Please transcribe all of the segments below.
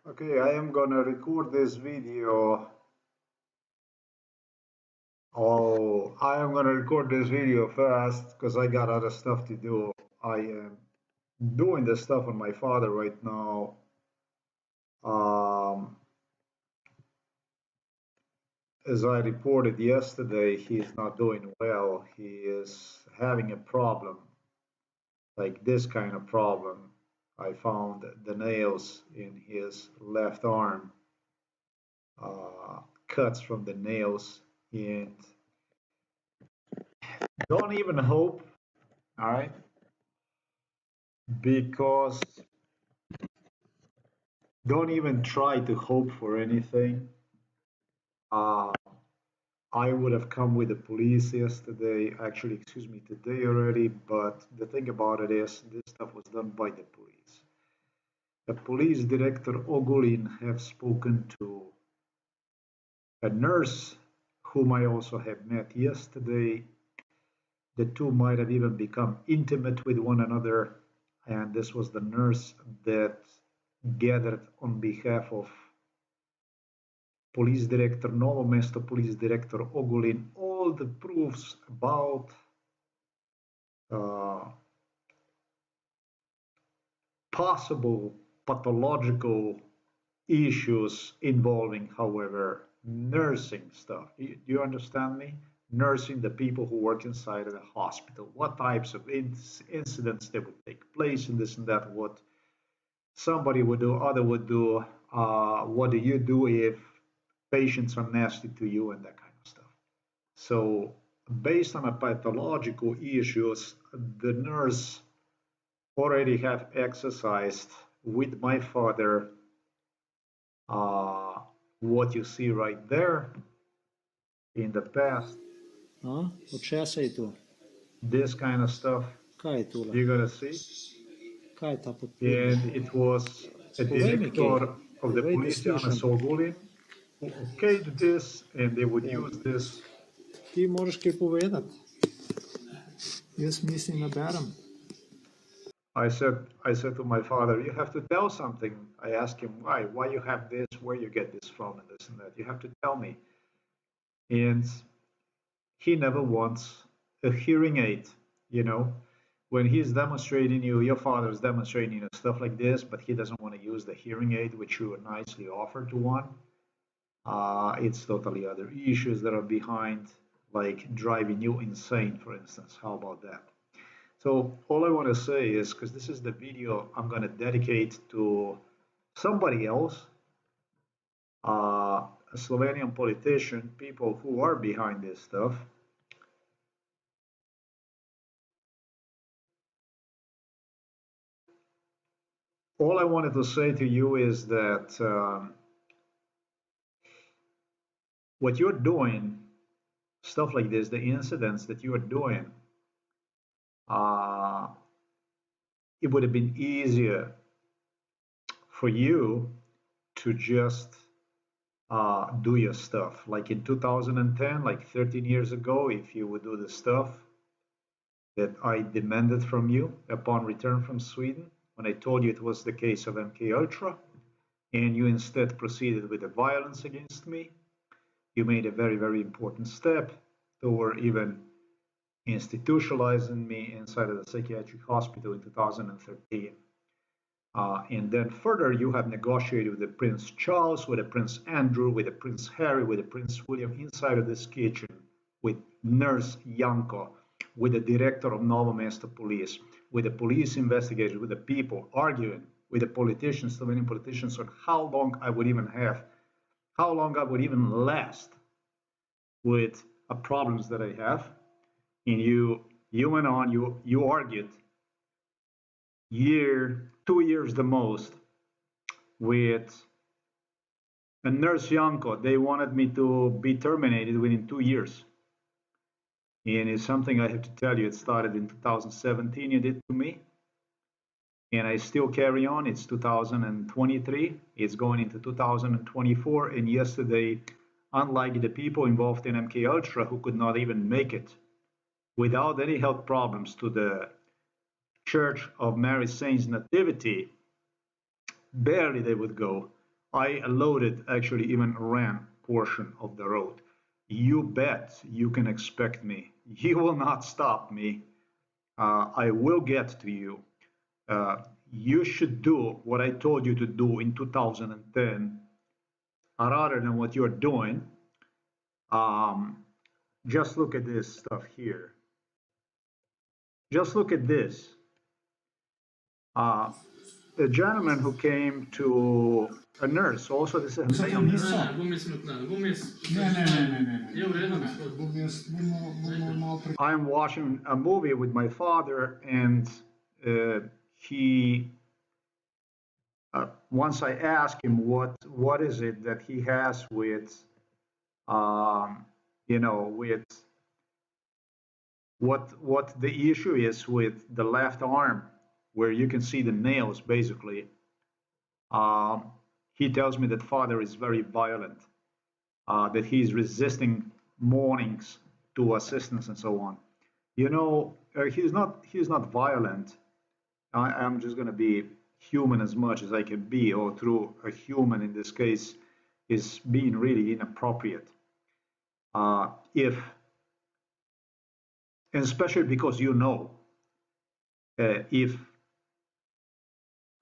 Okay, I am gonna record this video. Oh, I am gonna record this video fast because I got other stuff to do. I am doing the stuff on my father right now. Um, as I reported yesterday, he is not doing well. He is having a problem, like this kind of problem. I found the nails in his left arm, cuts from the nails, and don't even hope, all right? Because don't even try to hope for anything. Uh, I would have come with the police yesterday, actually, excuse me, today already, but the thing about it is this stuff was done by the police. The police director Ogulin have spoken to a nurse whom I also have met yesterday. The two might have even become intimate with one another, and this was the nurse that gathered on behalf of police director, Novo Mesto police director Ogulin, all the proofs about uh, possible pathological issues involving, however, nursing stuff. Do you understand me? Nursing the people who work inside of the hospital, what types of incidents that would take place, and this and that, what somebody would do, other would do, what do you do if patients are nasty to you, and that kind of stuff. So, based on a pathological issues, the nurse already have exercised with my father uh, what you see right there in the past. A? Od česa je to? This kind of stuff Kaj je tole? you're gonna see. Kaj je ta podpis? And it was a Povej mi kaj. director of the Povej, da police, Jana slišim. Sogulin, who okayed this, and they would use this. Ti moraš kaj povedati. Jaz mislim, da berem. I said to my father, you have to tell something. I asked him why you have this, where you get this from, and this and that. You have to tell me. And he never wants a hearing aid, you know. When he's demonstrating you, your father is demonstrating you stuff like this, but he doesn't want to use the hearing aid, which you nicely offered to one. It's totally other issues that are behind, like driving you insane, for instance. How about that? So all I want to say is, because this is the video I'm going to dedicate to somebody else, a Slovenian politician, people who are behind this stuff. All I wanted to say to you is that what you're doing, stuff like this, the incidents that you are doing, uh, it would have been easier for you to just do your stuff. Like in 2010, like 13 years ago, if you would do the stuff that I demanded from you upon return from Sweden, when I told you it was the case of MK Ultra, and you instead proceeded with the violence against me, you made a very, very important step toward even institutionalizing me inside of the psychiatric hospital in 2013. And then further, you have negotiated with the Prince Charles, with the Prince Andrew, with the Prince Harry, with the Prince William inside of this kitchen, with Nurse Yanko, with the director of Novo Mesto Police, with the police investigators, with the people arguing with the politicians, Slovenian politicians, on how long I would even have, how long I would even last with problems that I have. And you went on, you argued year, 2 years the most with a nurse Yanko. They wanted me to be terminated within 2 years. And it's something I have to tell you, it started in 2017, you did to me. And I still carry on. It's 2023. It's going into 2024. And yesterday, unlike the people involved in MK Ultra who could not even make it without any health problems to the Church of Mary Saint's Nativity, barely they would go. I loaded, actually even ran portion of the road. You bet you can expect me. You will not stop me. I will get to you. Uh, you should do what I told you to do in 2010 rather than what you're doing. Um, just look at this stuff here. Just look at this. Uh, the gentleman who came to a nurse, also this is a Zato male niso. nurse. Ne. I'm watching a movie with my father, and he once I asked him what is it that he has with with what the issue is with the left arm, where you can see the nails basically. Um, he tells me that father is very violent, that he's resisting mornings to assistance and so on. He's not violent. I'm just going to be human as much as I can be, or through a human in this case, is being really inappropriate. If and especially because if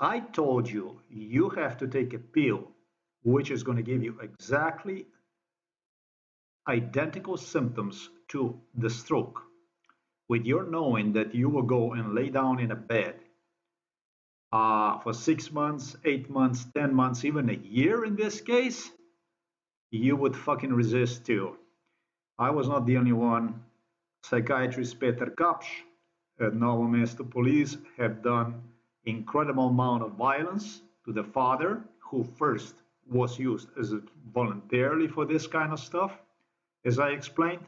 I told you you have to take a pill which is going to give you exactly identical symptoms to the stroke, with your knowing that you will go and lay down in a bed for 6 months, 8 months, 10 months, even a year in this case, you would fucking resist too. I was not the only one. Psychiatrist Peter Kapsch at Novo Mesto Police have done incredible amount of violence to the father, who first was used as voluntarily for this kind of stuff, as I explained.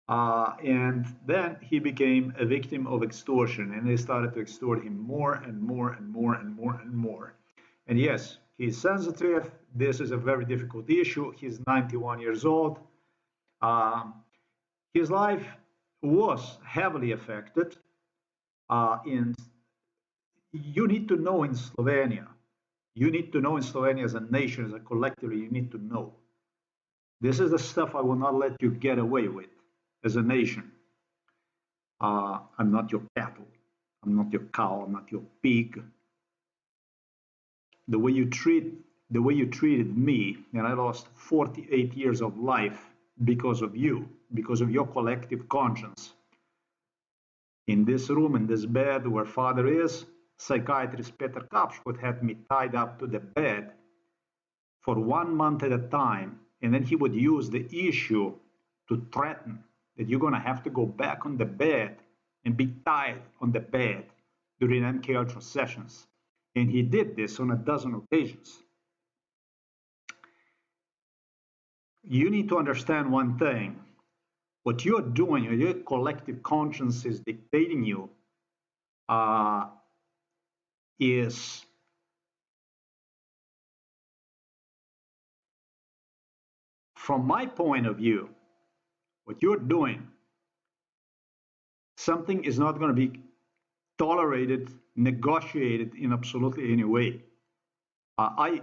And then he became a victim of extortion, and they started to extort him more and more and more and more and more. And yes, he's sensitive. This is a very difficult issue. He's 91 years old. Um, his life was heavily affected. And you need to know in Slovenia as a nation, as a collective, you need to know. This is the stuff I will not let you get away with as a nation. I'm not your cattle. I'm not your cow. I'm not your pig. The way you treated me, and I lost 48 years of life because of you, because of your collective conscience. In this room, in this bed where father is, psychiatrist Peter Kapsch would have me tied up to the bed for 1 month at a time, and then he would use the issue to threaten that you're going to have to go back on the bed and be tied on the bed during MK Ultra sessions. And he did this on a dozen occasions. You need to understand one thing. What you're doing, your collective conscience is dictating you, is from my point of view, what you're doing, something is not going to be tolerated, negotiated in absolutely any way. I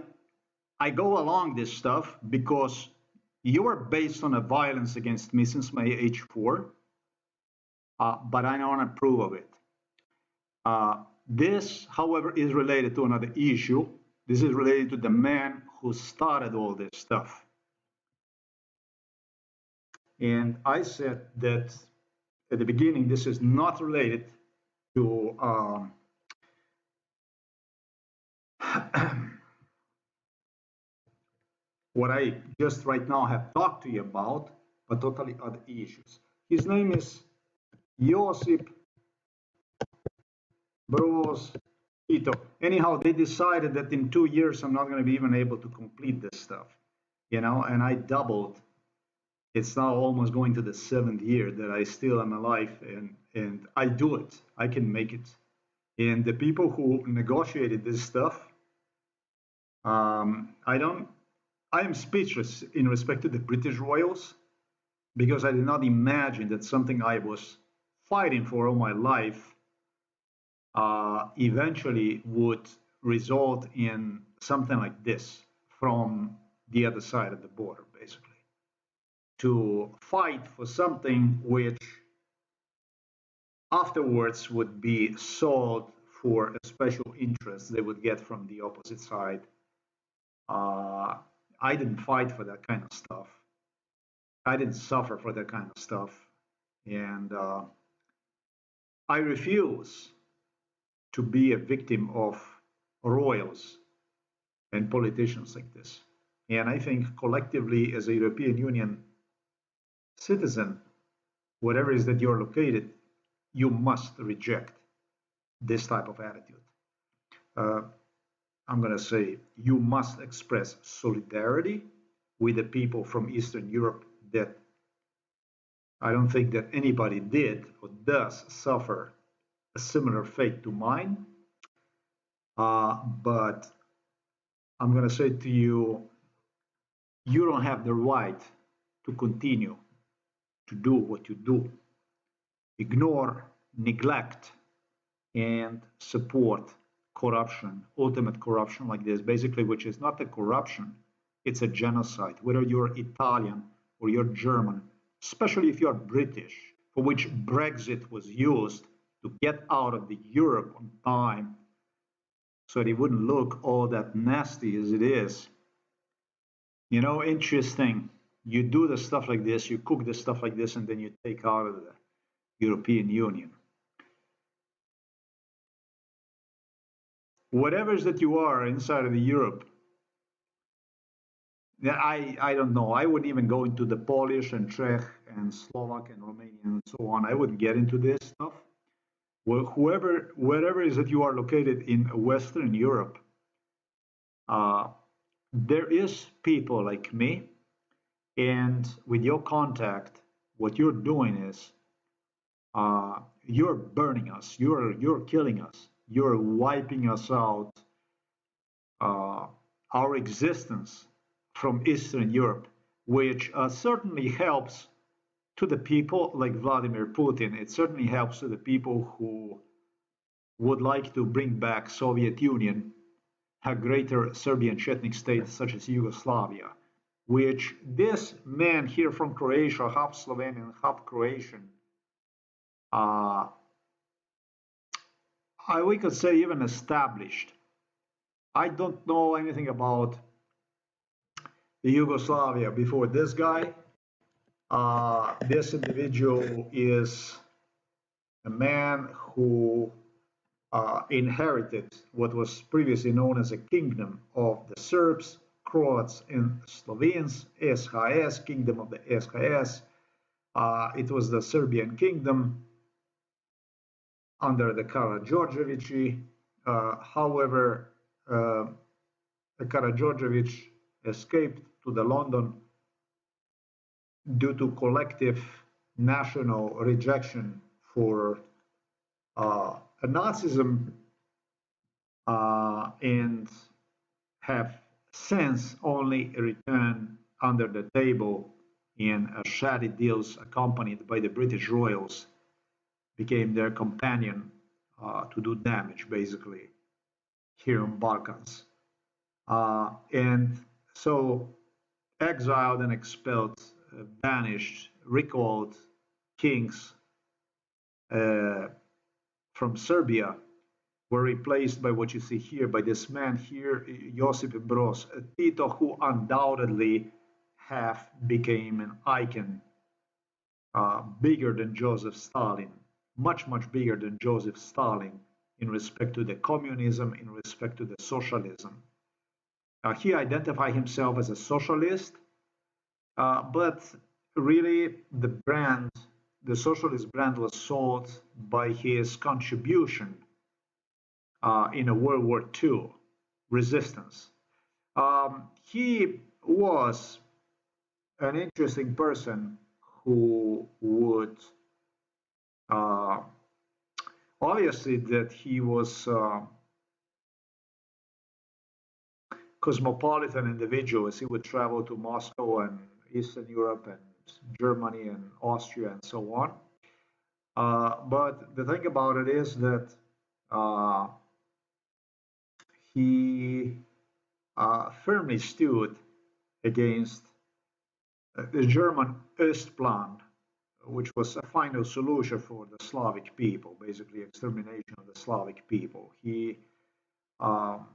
go along this stuff because you are based on a violence against me since my age 4, but I don't approve of it. This, however, is related to another issue. This is related to the man who started all this stuff. And I said that at the beginning, this is not related to what I just right now have talked to you about, but totally other issues. His name is Josip, Broz, Tito. Anyhow, they decided that in 2 years I'm not going to be even able to complete this stuff, and I doubled. It's now almost going to the 7th year that I still am alive, and I do it. I can make it. And the people who negotiated this stuff, I am speechless in respect to the British royals, because I did not imagine that something I was fighting for all my life eventually would result in something like this from the other side of the border, basically, to fight for something which afterwards would be sold for a special interest they would get from the opposite side. I didn't fight for that kind of stuff. I didn't suffer for that kind of stuff. And I refuse to be a victim of royals and politicians like this. And I think collectively, as a European Union citizen, whatever it is that you're located, you must reject this type of attitude. Uh, I'm going to say you must express solidarity with the people from Eastern Europe that I don't think that anybody did or does suffer a similar fate to mine. But I'm going to say to you, you don't have the right to continue to do what you do. Ignore, neglect, and support corruption, ultimate corruption like this, basically, which is not a corruption, it's a genocide. Whether you're Italian or you're German, especially if you're British, for which Brexit was used to get out of the Europe on time so it wouldn't look all that nasty as it is. You know, interesting. You do the stuff like this, you cook the stuff like this, and then you take out of the European Union. Whatever it is that you are inside of the Europe, I don't know. I wouldn't even go into the Polish and Czech and Slovak and Romanian and so on. I wouldn't get into this stuff. Well, wherever it is that you are located in Western Europe, there is people like me, and with your contact, what you're doing is you're burning us, you're killing us, you're wiping us out, our existence from Eastern Europe, which certainly helps to the people like Vladimir Putin. It certainly helps to the people who would like to bring back Soviet Union, a greater Serbian ethnic state such as Yugoslavia, which this man here from Croatia, half Slovenian, half Croatian, we could say even established. I don't know anything about Yugoslavia before this guy. This individual is a man who inherited what was previously known as a kingdom of the Serbs, Croats, and Slovenes, SHS, Kingdom of the SHS. It was the Serbian kingdom under the Karađorđevići. However, Karađorđević escaped to the London due to collective national rejection for Nazism, and have since only returned under the table in shady deals accompanied by the British royals, became their companion to do damage, basically, here in Balkans. And so exiled and expelled, banished, recalled kings from Serbia were replaced by what you see here, by this man here, Josip and Broz, Tito, who undoubtedly have became an icon, bigger than Joseph Stalin, much, much bigger than Joseph Stalin in respect to the communism, in respect to the socialism. He identified himself as a socialist, but really the socialist brand was sold by his contribution in a World War II resistance. He was an interesting person who would obviously that he was cosmopolitan individual as he would travel to Moscow and Eastern Europe and Germany and Austria and so on. But the thing about it is that he firmly stood against the German Ostplan, which was a final solution for the Slavic people, basically extermination of the Slavic people. He, um,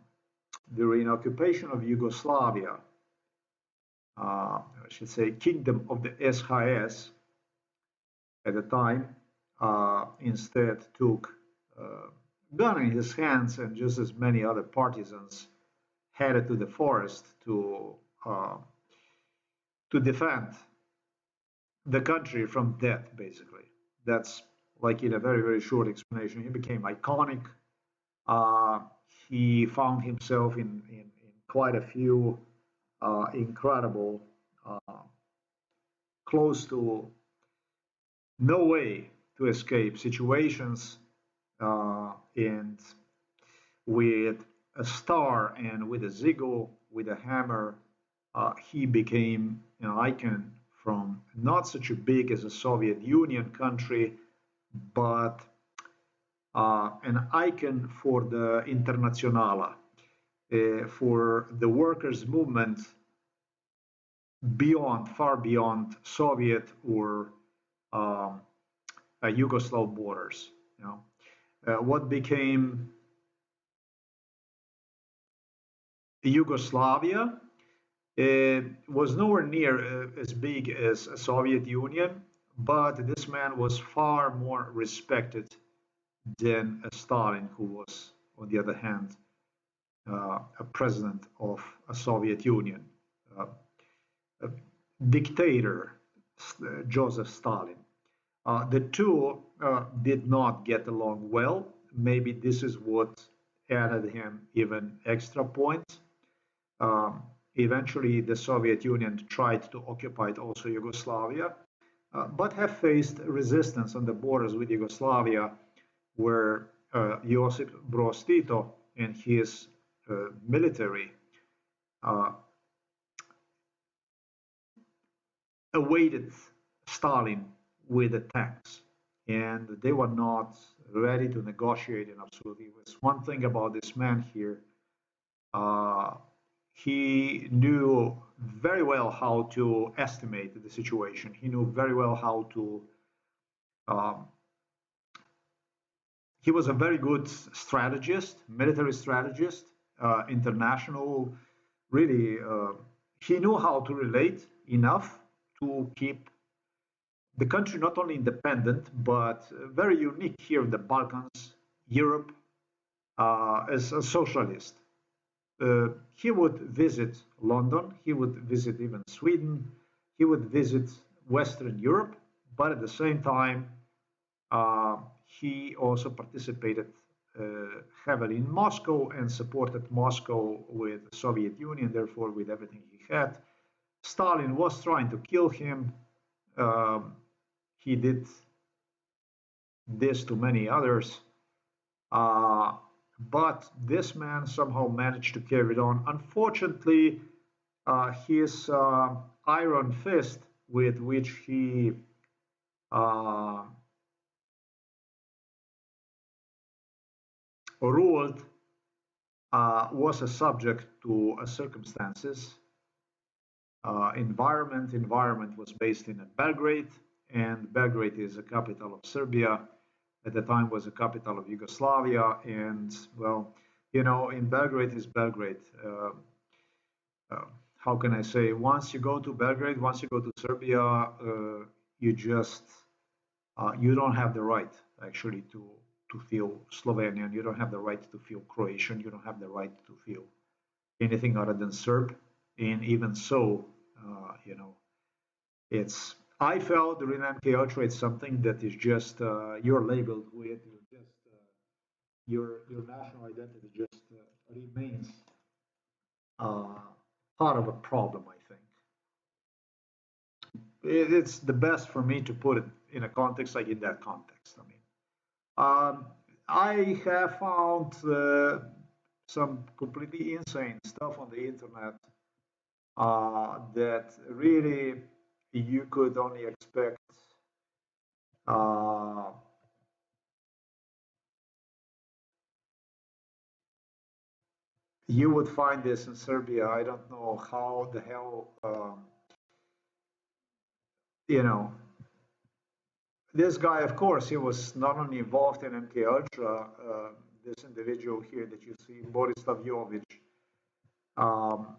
during occupation of Yugoslavia, I should say, kingdom of the SHS at the time, instead took gun in his hands and just as many other partisans headed to the forest uh, to defend the country from death, basically. That's like in a very, very short explanation. He became iconic. Uh, he found himself in quite a few incredible, uh, close to no way to escape situations, and with a star and with a ziggle, with a hammer, he became an icon from not such a big as a Soviet Union country, but an icon for the Internationale, for the workers' movement beyond, far beyond Soviet or um, Yugoslav borders. You know, what became Yugoslavia was nowhere near as big as a Soviet Union, but this man was far more respected than a Stalin, who was, on the other hand, a president of a Soviet Union, uh, a dictator, Joseph Stalin. The two did not get along well. Maybe this is what added him even extra points. Um, Eventually, the Soviet Union tried to occupy also Yugoslavia, but have faced resistance on the borders with Yugoslavia, where Josip Broz Tito and his military uh, awaited Stalin with the tanks, and they were not ready to negotiate. And absolutely, it was one thing about this man here. Uh, he knew very well how to estimate the situation. He knew very well how to. Um, he was a very good strategist, military strategist, international. Really, he knew how to relate enough to keep the country not only independent but very unique here in the Balkans, Europe, as a socialist. He would visit London, he would visit even Sweden, he would visit Western Europe, but at the same time, uh, he also participated heavily in Moscow and supported Moscow with the Soviet Union, therefore, with everything he had. Stalin was trying to kill him. Um, he did this to many others. Uh, but this man somehow managed to carry it on. Unfortunately, his iron fist with which he uh, ruled was a subject to circumstances. Environment was based in Belgrade, and Belgrade is the capital of Serbia. At the time, was the capital of Yugoslavia, and well, you know, in Belgrade is Belgrade. Uh, how can I say? Once you go to Belgrade, once you go to Serbia, you just you don't have the right actually to feel Slovenian. You don't have the right to feel Croatian. You don't have the right to feel anything other than Serb. And even so, you know, it's I felt during MK Ultra it's something that is just you're labeled with. You're just your national identity just remains uh, part of a problem. I think it's the best for me to put it in a context like in that context. I mean, I have found some completely insane stuff on the internet that really you could only expect uh, You would find this in Serbia. I don't know how the hell, you know, this guy, of course, he was not only involved in MK Ultra. This individual here that you see, Borislav Jovic, um,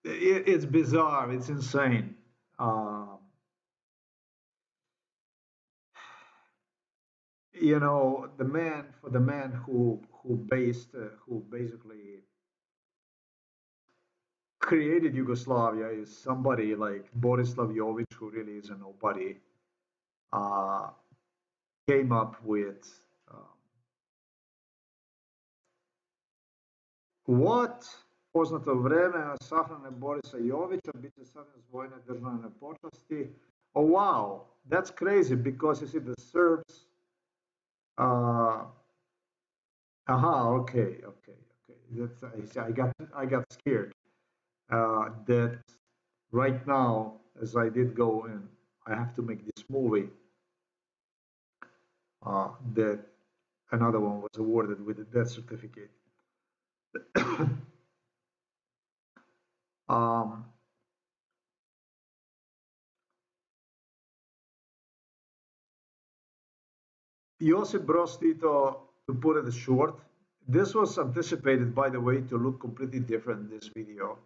it's bizarre. It's insane. Um, you know, the man who basically created Yugoslavia is somebody like Borislav Jovic, who really is a nobody. Uh, came up with what poznato vreme sahrane Borisa Jovića biti savez vojne državne počasti. Oh wow, that's crazy because you see the Serbs. Uh, okay. I got scared. That right now, as I did go and I have to make this movie, that another one was awarded with a death certificate. um, Josip Broz Tito, to put it short, this was anticipated, by the way, to look completely different in this video.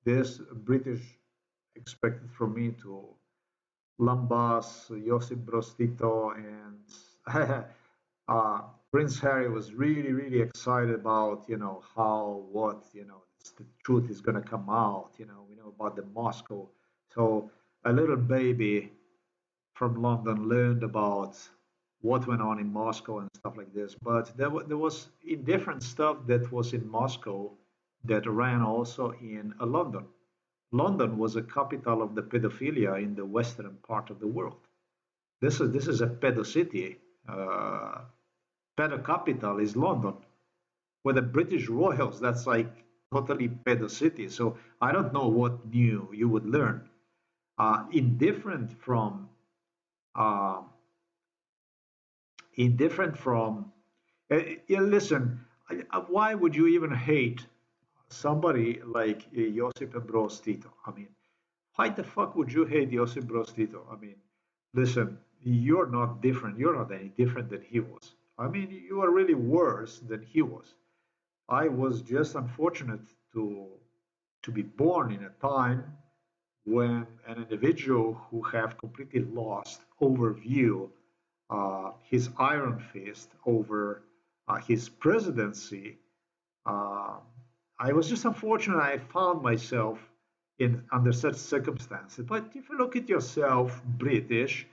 This British expected from me to lambast Josip Broz Tito, and Prince Harry was really, really excited about, how, what, the truth is going to come out, we know about the Moscow. So a little baby from London learned about what went on in Moscow and stuff like this. But there was indifferent stuff that was in Moscow that ran also in London. London was a capital of the pedophilia in the western part of the world. This is a pedo city. Pedo capital is London. With the British Royals, that's like totally pedo city. So I don't know what new you would learn. Indifferent from uh, indifferent from. Yeah, listen, why would you even hate somebody like Josip Broz Tito? I mean, why the fuck would you hate Josip Broz Tito? I mean, listen, you're not different. You're not any different than he was. I mean, you are really worse than he was. I was just unfortunate to to be born in a time when an individual who have completely lost overview his iron fist over his presidency. Uh, I was just unfortunate. I found myself in under such circumstances. But if you look at yourself, British,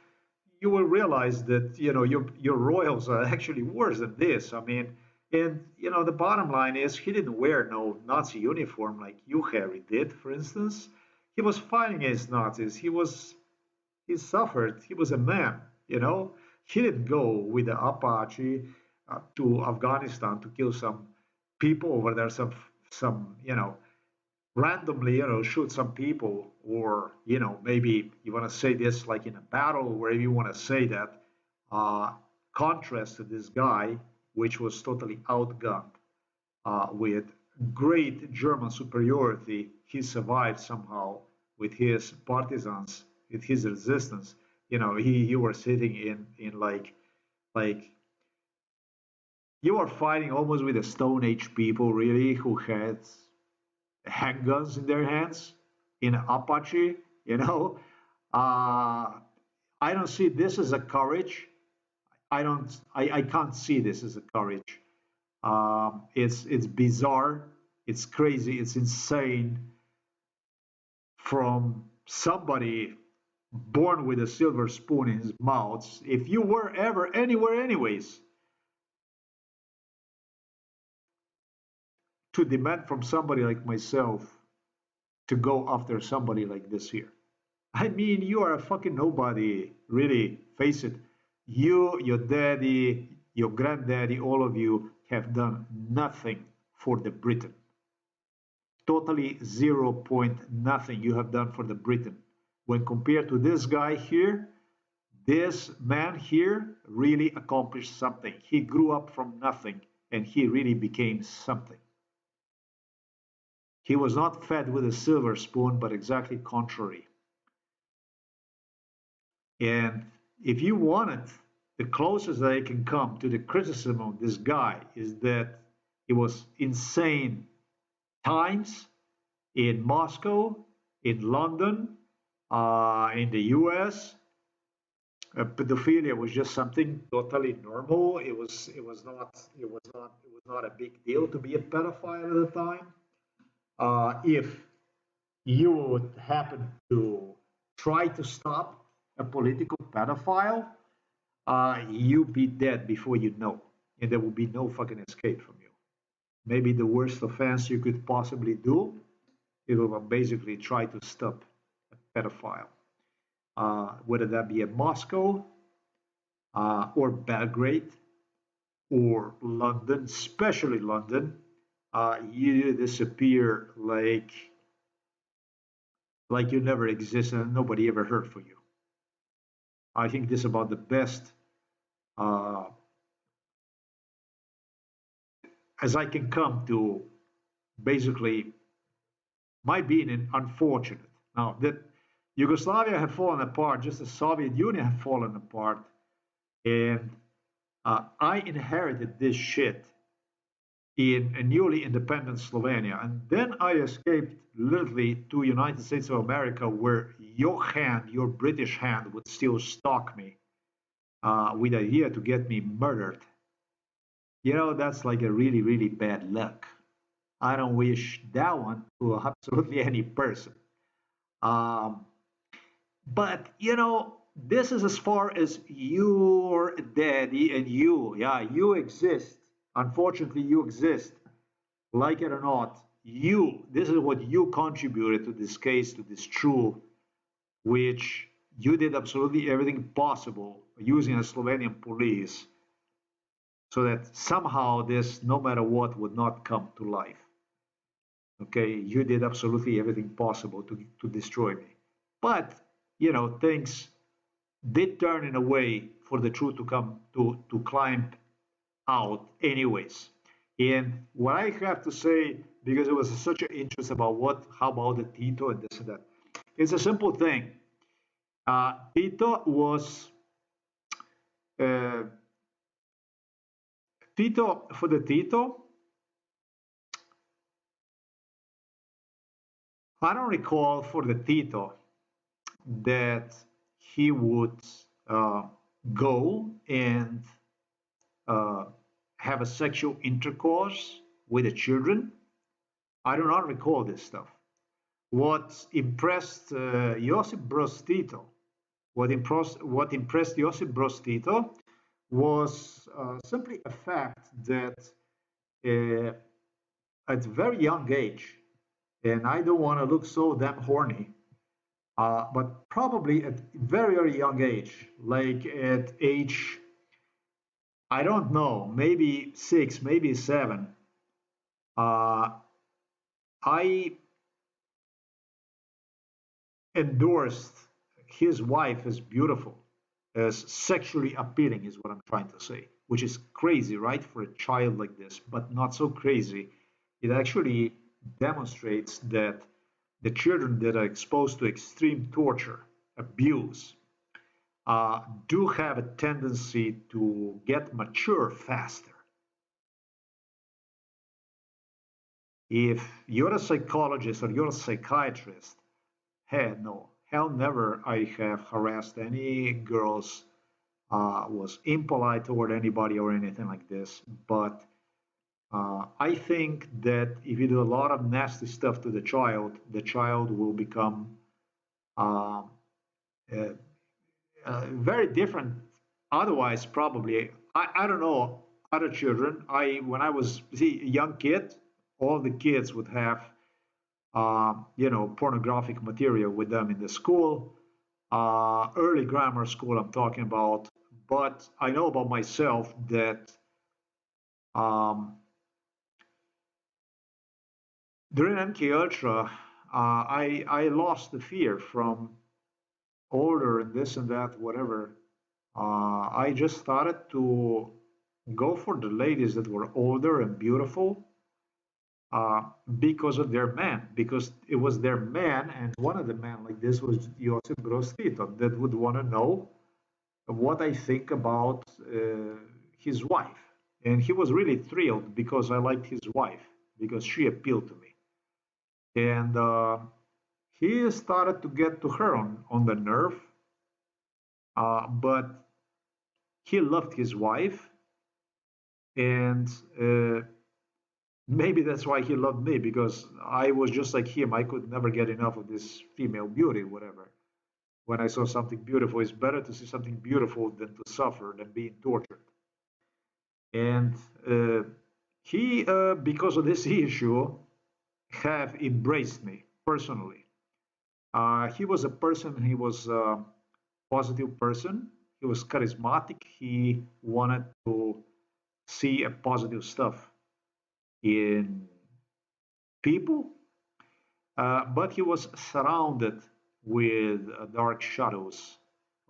you will realize that your royals are actually worse than this. I mean, and the bottom line is he didn't wear no Nazi uniform like you, Harry, did. For instance, he was fighting against Nazis. He suffered. He was a man. He didn't go with the Apache to Afghanistan to kill some people over there. Some randomly, shoot some people, or maybe you want to say this like in a battle, wherever you want to say that. Uh, Contrast to this guy, which was totally outgunned with great German superiority. He survived somehow with his partisans, with his resistance. You were sitting in like you were fighting almost with the Stone Age people, really, who had handguns in their hands in Apache. You know, uh, I don't see this as a courage. I can't see this as a courage. It's bizarre. It's crazy. It's insane from somebody born with a silver spoon in his mouth. If you were ever anywhere, anyways, to demand from somebody like myself to go after somebody like this here. I mean, you are a fucking nobody, really. Face it. You, your daddy, your granddaddy, all of you have done nothing for the Britain. Totally 0 point nothing you have done for the Britain. When compared to this guy here, this man here really accomplished something. He grew up from nothing and he really became something. He was not fed with a silver spoon, but exactly contrary. And if you wanted, the closest that I can come to the criticism of this guy is that it was insane times in Moscow, in London, in the US. Pedophilia was just something totally normal. It was not a big deal to be a pedophile at the time. If you would happen to try to stop a political pedophile, you'd be dead before you know, and there will be no fucking escape from you. Maybe the worst offense you could possibly do, it will basically try to stop a pedophile, whether that be in Moscow or Belgrade or London, especially London. You disappear like you never existed and nobody ever heard from you. I think this is about the best uh, as I can come to basically my being unfortunate. Now that Yugoslavia had fallen apart, just as Soviet Union had fallen apart, and I inherited this shit in a newly independent Slovenia, and then I escaped literally to United States of America, where your British hand, would still stalk me with the idea to get me murdered. That's like a really, really bad luck. I don't wish that one to absolutely any person. Um, but this is as far as your daddy and you. Yeah, you exist. Unfortunately, you exist. Like it or not, this is what you contributed to this case, to this truth, which you did absolutely everything possible using the Slovenian police so that somehow this, no matter what, would not come to life. Okay, you did absolutely everything possible to destroy me. But, things did turn in a way for the truth to come to climb out anyways. And what I have to say, because it was such an interest about how about the Tito and this and that, it's a simple thing. Tito was uh, Tito for the Tito. I don't recall for the Tito that he would uh, go and uh, have a sexual intercourse with the children. I do not recall this stuff. What impressed Josip Broz Tito, what impressed Josip Broz Tito was simply a fact that uh, at a very young age, and I don't want to look so damn horny, but probably at very, very young age, like at age, I don't know, maybe 6, maybe 7, uh, I endorsed his wife as beautiful, as sexually appealing, is what I'm trying to say, which is crazy, right, for a child like this, but not so crazy. It actually demonstrates that the children that are exposed to extreme torture, abuse, do have a tendency to get mature faster. If you're a psychologist or you're a psychiatrist, hey, no, hell never I have harassed any girls, was impolite toward anybody or anything like this. But I think that if you do a lot of nasty stuff to the child will become uh, uh, very different. Otherwise, probably, I don't know other children. When I was a young kid, all the kids would have pornographic material with them in the school, early grammar school, I'm talking about. But I know about myself that um, during MK Ultra, I lost the fear from older and this and that, whatever. I just started to go for the ladies that were older and beautiful. because of their man, because it was their man, and one of the men like this was Josip Broz Tito, that would want to know what I think about his wife. And he was really thrilled because I liked his wife, because she appealed to me. And he started to get to her on the nerve, but he loved his wife, and maybe that's why he loved me, because I was just like him. I could never get enough of this female beauty, whatever. When I saw something beautiful, it's better to see something beautiful than to suffer, than being tortured. And he, because of this issue, have embraced me personally. He was a person, he was a positive person, he was charismatic, he wanted to see a positive stuff in people, but he was surrounded with dark shadows,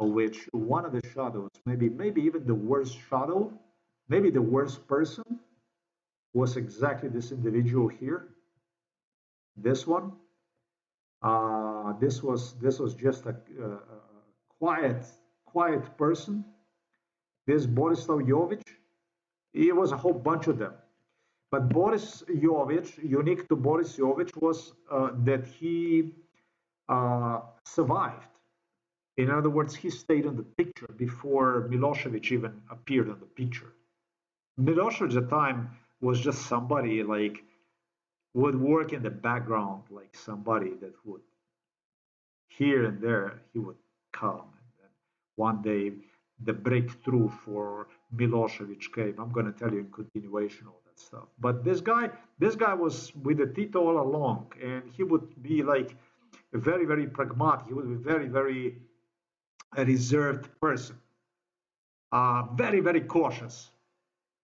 of which one of the shadows, maybe even the worst shadow, maybe the worst person, was exactly this individual here. This one. This was just a quiet quiet person. This Borislav Jovic, it was a whole bunch of them. But Boris Jovic, unique to Boris Jovic, was that he survived. In other words, he stayed in the picture before Milosevic even appeared in the picture. Milosevic at the time was just somebody like would work in the background, like somebody that would here and there he would come. And then one day the breakthrough for Milosevic came. I'm going to tell you in continuation all that stuff. But this guy was with the Tito all along, and he would be like very, very pragmatic. He would be very, very a reserved person, very, very cautious.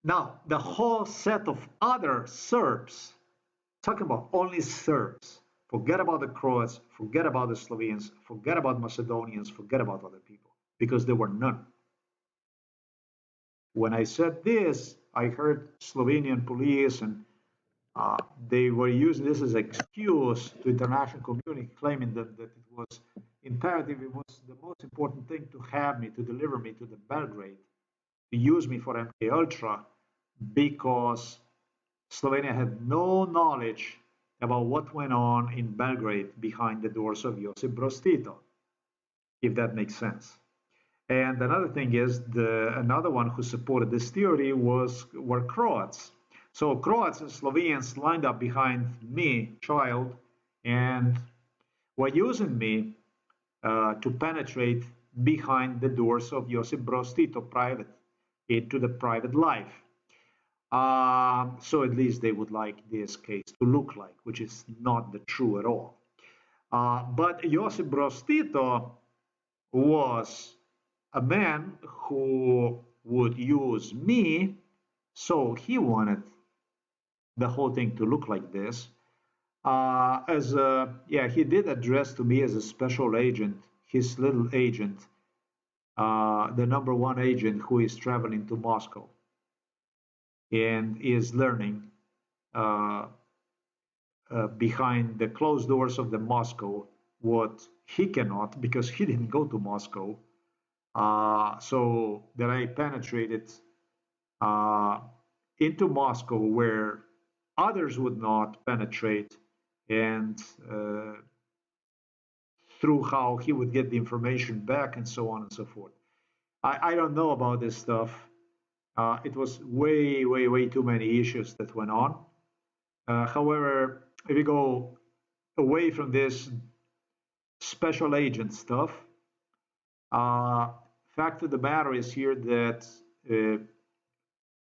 Now, the whole set of other Serbs, talking about only Serbs, forget about the Croats, forget about the Slovenes, forget about Macedonians, forget about other people, because there were none. When I said this, I heard Slovenian police, and they were using this as an excuse to international community, claiming that it was imperative, it was the most important thing to have me, to deliver me to the Belgrade, to use me for MK Ultra, because Slovenia had no knowledge about what went on in Belgrade behind the doors of Josip Broz Tito, if that makes sense. And another thing is, another one who supported this theory were Croats. So Croats and Slovenes lined up behind me, child, and were using me to penetrate behind the doors of Josip Broz Tito private, into the private life. So at least they would like this case to look like, which is not the true at all. But Josip Broz Tito was a man who would use me, so he wanted the whole thing to look like this. He did address to me as a special agent, his little agent, the number one agent who is traveling to Moscow and is learning uh, behind the closed doors of the Moscow what he cannot, because he didn't go to Moscow. So that I penetrated uh, into Moscow where others would not penetrate, and through how he would get the information back, and so on and so forth. I don't know about this stuff. It was way, way, way too many issues that went on. However, if we go away from this special agent stuff, fact of the matter is here that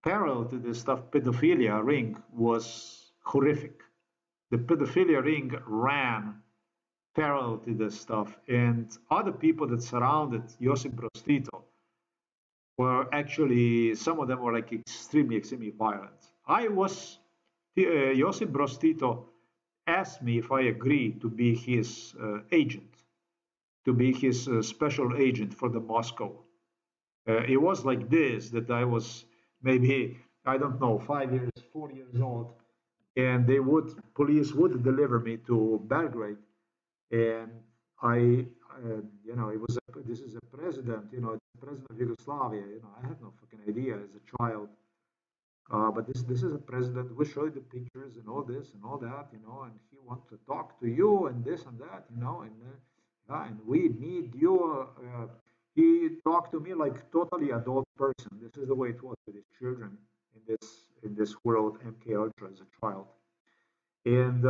parallel to this stuff, pedophilia ring was horrific. The pedophilia ring ran parallel to this stuff, and other people that surrounded Josip Broz Tito were actually, some of them were like extremely, extremely violent. Josip Broz Tito asked me if I agreed to be his agent, to be his special agent for the Moscow. It was like this, that I was maybe, I don't know, 5 years, 4 years old, and police would deliver me to Belgrade, and it was this is a president, it's the president of Yugoslavia. I had no fucking idea as a child. But this is a president. We show you the pictures and all this and all that, and he wants to talk to you and this and that, and we need you. He talked to me like totally adult person. This is the way it was with his children in this world MK Ultra as a child, and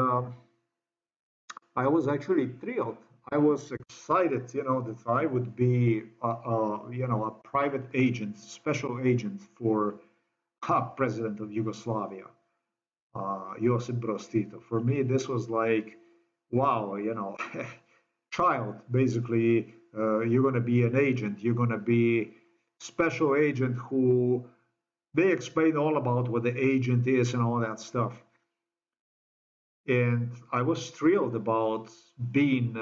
I was actually thrilled. I was excited, that I would be, a private agent, special agent for president of Yugoslavia, Josip Broz Tito. For me, this was like, wow, child, basically, you're going to be an agent. You're going to be special agent who they explain all about what the agent is and all that stuff. And I was thrilled about being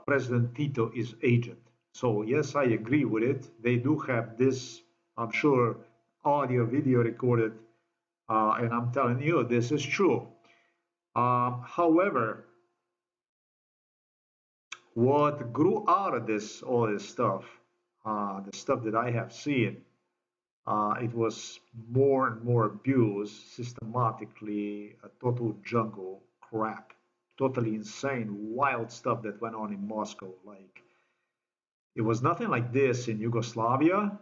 President Tito is agent. So yes, I agree with it. They do have this, I'm sure, audio, video recorded, and I'm telling you, this is true. However, what grew out of this, all this stuff, the stuff that I have seen, it was more and more abuse, systematically, a total jungle crap, totally insane, wild stuff that went on in Moscow. Like, it was nothing like this in Yugoslavia.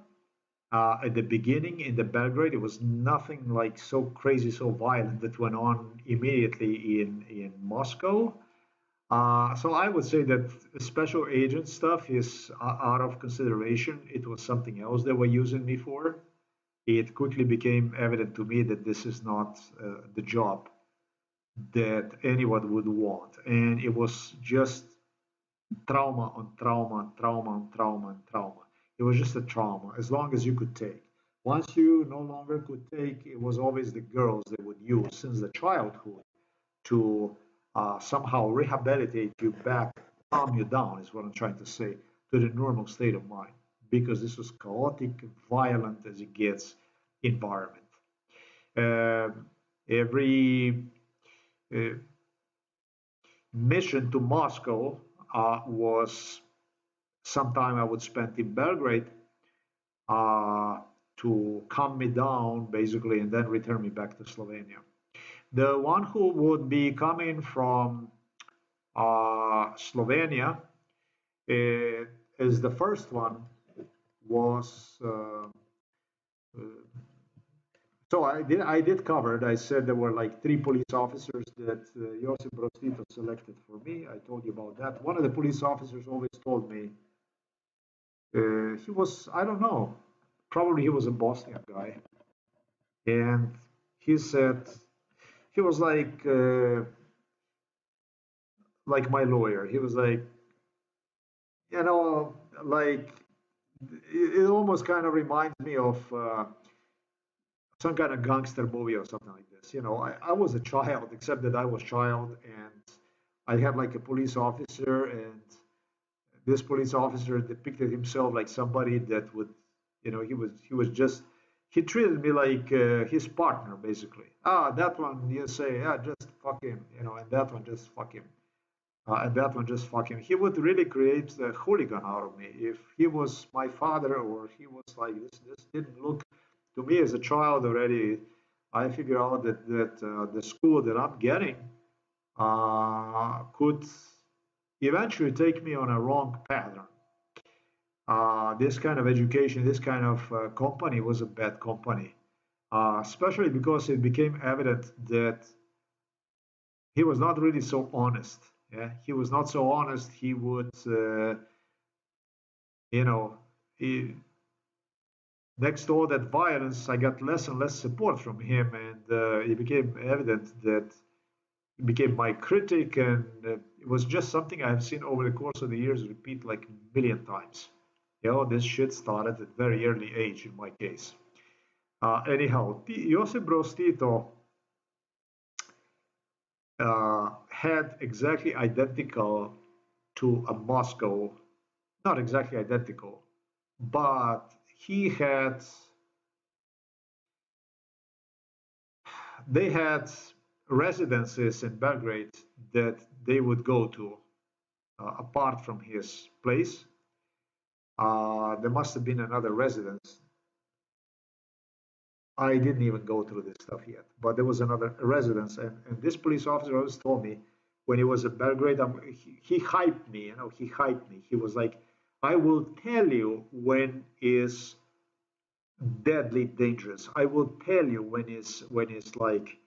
At the beginning in the Belgrade, it was nothing like so crazy, so violent that went on immediately in Moscow. So I would say that special agent stuff is out of consideration. It was something else they were using me for. It quickly became evident to me that this is not the job that anyone would want. And it was just trauma on trauma, trauma on trauma and trauma. It was just a trauma, as long as you could take. Once you no longer could take, it was always the girls they would use since the childhood to somehow rehabilitate you back, calm you down, is what I'm trying to say, to the normal state of mind. Because this was chaotic, violent as it gets environment. Every uh, mission to Moscow was sometime I would spend in Belgrade uh, to calm me down, basically, and then return me back to Slovenia. The one who would be coming from Slovenia is the first one was so I did cover it. I said there were like 3 police officers that Josip Broz Tito selected for me. I told you about that. One of the police officers always told me he was, I don't know, probably he was a Bosnian guy, and he said he was like my lawyer. He was like, you know, like it almost kind of reminds me of some kind of gangster movie or something like this. I was a child, except that I was child, and I had like a police officer, and this police officer depicted himself like somebody that would, he was just he treated me like his partner basically. That one you say, yeah, just fuck him, and that one just fuck him. And that one just fuck him. He would really create a hooligan out of me if he was my father, or he was like this. This didn't look to me as a child already. I figured out that the school that I'm getting could eventually take me on a wrong pattern. This kind of education, this kind of company was a bad company, especially because it became evident that he was not really so honest. Yeah, he was not so honest. He would, you know, he, next to all that violence, I got less and less support from him, and it became evident that he became my critic, and it was just something I have seen over the course of the years repeat like a million times. This shit started at very early age in my case. Anyhow, Josip Broz Tito had exactly identical to a Moscow, not exactly identical, but they had residences in Belgrade that they would go to apart from his place. There must have been another residence. I didn't even go through this stuff yet, but there was another residence, and this police officer always told me when he was at Belgrade, he hyped me, he hyped me. He was like, I will tell you when is deadly dangerous. I will tell you when it's like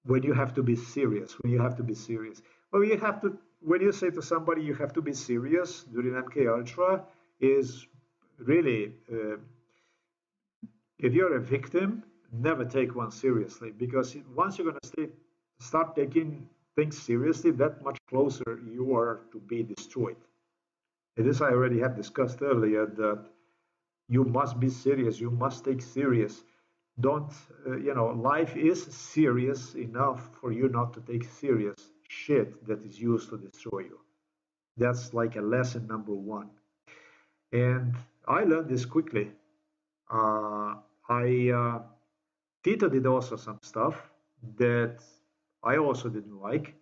when you have to be serious. When you have to be serious. Well, you have to when you say to somebody you have to be serious during MK Ultra is really if you're a victim, never take one seriously because once you're going to start taking things seriously, that much closer you are to be destroyed. And this I already have discussed earlier that you must be serious. You must take serious. Don't, life is serious enough for you not to take serious shit that is used to destroy you. That's like a lesson number one. And I learned this quickly. I Tito did also some stuff that I also didn't like,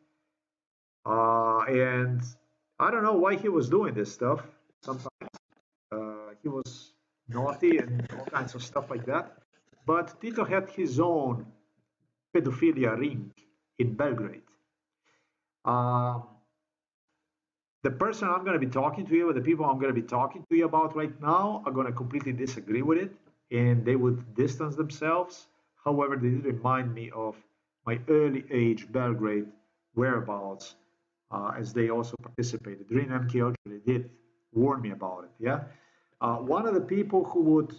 and I don't know why he was doing this stuff. Sometimes he was naughty and all kinds of stuff like that. But Tito had his own pedophilia ring in Belgrade. Um, the person I'm going to be talking to you, or the people I'm going to be talking to you about right now, are going to completely disagree with it, and they would distance themselves. However, they did remind me of my early age Belgrade whereabouts, as they also participated during MK Ultra. They did warn me about it. Yeah, one of the people who would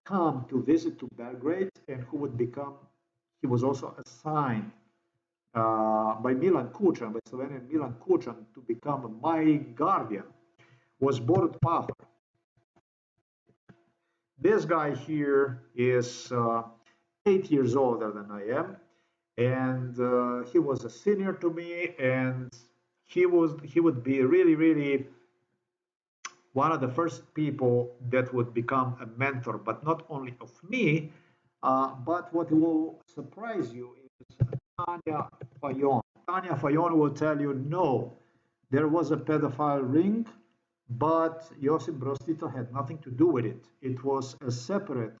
come to visit to Belgrade and who would become, he was also assigned by Milan Kučan, by Slovenian Milan Kučan, to become my guardian, was Borut Pahor. This guy here is 8 years older than I am, and he was a senior to me, and he would be really, really one of the first people that would become a mentor, but not only of me, but what will surprise you is Tanya Fayon. Tanya Fayon will tell you, no, there was a pedophile ring, but Josip Broz Tito had nothing to do with it. It was a separate,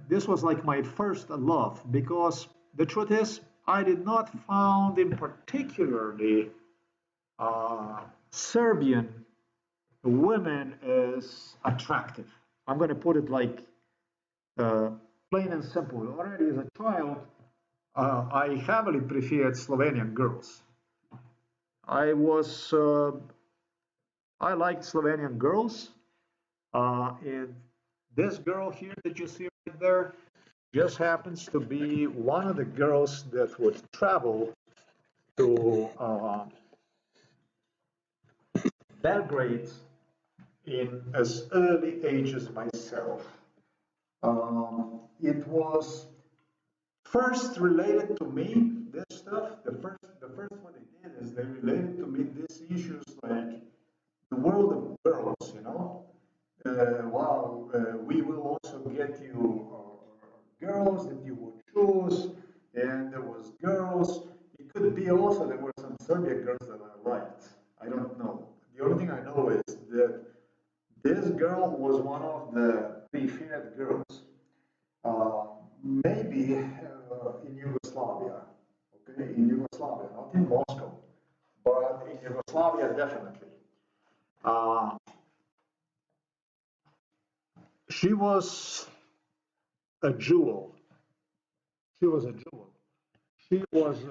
this was like my first love, because the truth is, I did not found in particularly Serbian women as attractive. I'm going to put it like plain and simple. Already as a child, I heavily preferred Slovenian girls. I was, I liked Slovenian girls, and this girl here that you see right there just happens to be one of the girls that would travel to Belgrade in as early age as myself. It was first related to me, this stuff, the first what they did is they related to me these issues like the world of girls, wow, we will also get you girls that you would choose, and there was girls. It could be also there were some Serbian girls that I liked. I don't know. The only thing I know is that this girl was one of the preferred girls. Uh, maybe in Yugoslavia, okay, in Yugoslavia, not in Moscow, but in Yugoslavia definitely. Uh, she was a jewel. She was a jewel. She was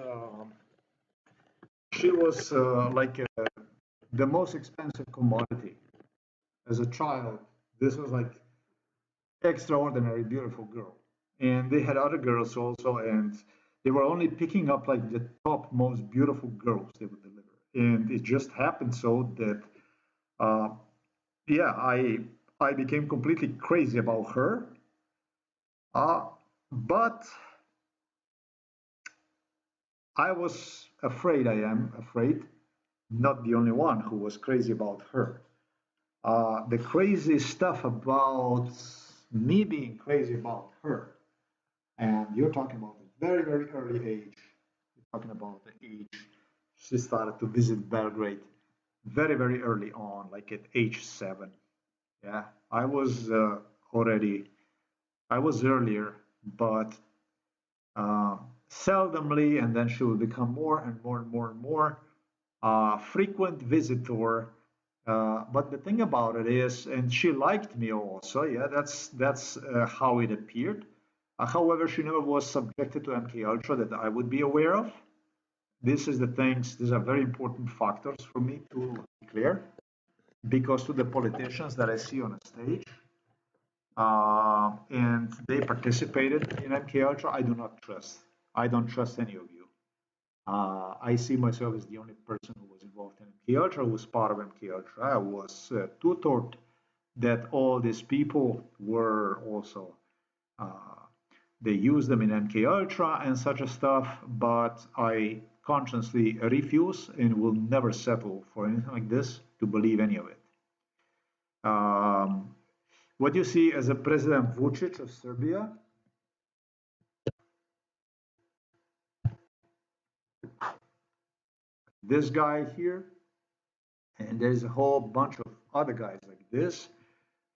like the most expensive commodity. As a child, this was like extraordinary beautiful girl. And they had other girls also, and they were only picking up like the top most beautiful girls they would deliver. And it just happened so that, uh, yeah, I became completely crazy about her. But I was afraid, I am afraid, not the only one who was crazy about her. The crazy stuff about me being crazy about her, and you're talking about a very, very early age. talking about the age. She started to visit Belgrade very, very early on, like at age 7. Yeah, I was already, I was earlier, but seldomly, and then she would become more and more and more and more frequent visitor. But the thing about it is, and she liked me also. Yeah, that's how it appeared. However, she never was subjected to MK Ultra that I would be aware of. This is the things. These are very important factors for me to declare because to the politicians that I see on a stage, and they participated in MK Ultra, I do not trust. I don't trust any of you. I see myself as the only person who was involved in MK Ultra, who was part of MK Ultra. I was tutored that all these people were also uh, they use them in MK Ultra and such a stuff, but I consciously refuse and will never settle for anything like this to believe any of it. Um, what you see as a President Vucic of Serbia, this guy here, and there's a whole bunch of other guys like this.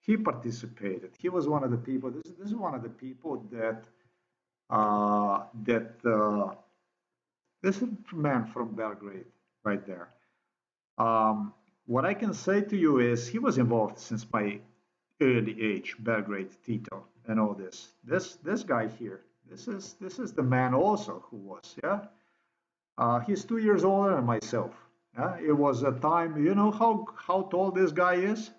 He participated. He was one of the people. This is one of the people that uh, that this is a man from Belgrade right there. What I can say to you is he was involved since my early age. Belgrade, Tito, and all this. This guy here. This is the man also who was, yeah. He's 2 years older than myself. Yeah? It was a time. You know how tall this guy is?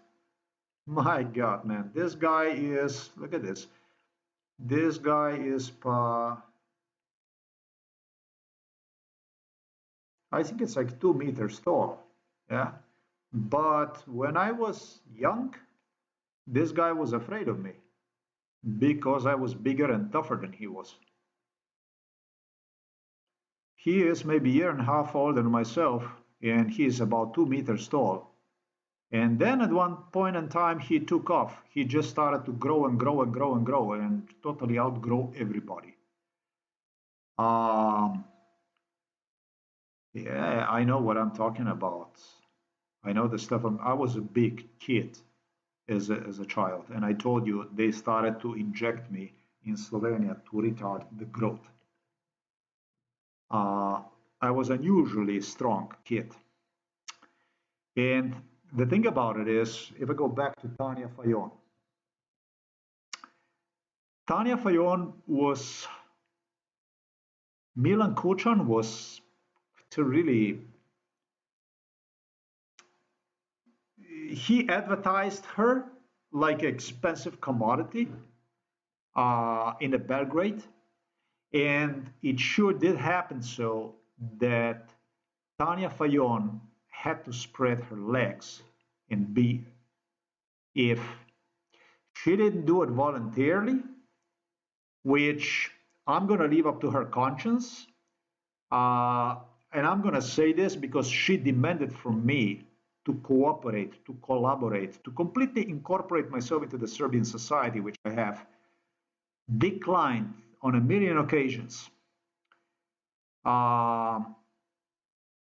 My God, man, this guy is. Look at this. This guy is. I think it's like 2 meters tall. Yeah. But when I was young, this guy was afraid of me because I was bigger and tougher than he was. He is maybe a year and a half older than myself, and he is about 2 meters tall. And then at one point in time, he took off. He just started to grow and grow and grow and grow and totally outgrow everybody. Um, yeah, I know what I'm talking about. I know the stuff. I was a big kid as a child, and I told you they started to inject me in Slovenia to retard the growth. Uh, I was unusually strong kid. And the thing about it is, if I go back to Tanya Fajon was, Milan Kuchan was to really, he advertised her like an expensive commodity in a Belgrade. And it sure did happen so that Tanya Fajon had to spread her legs and be, if she didn't do it voluntarily, which I'm going to leave up to her conscience. And I'm going to say this because she demanded from me to cooperate, to collaborate, to completely incorporate myself into the Serbian society, which I have declined on a million occasions.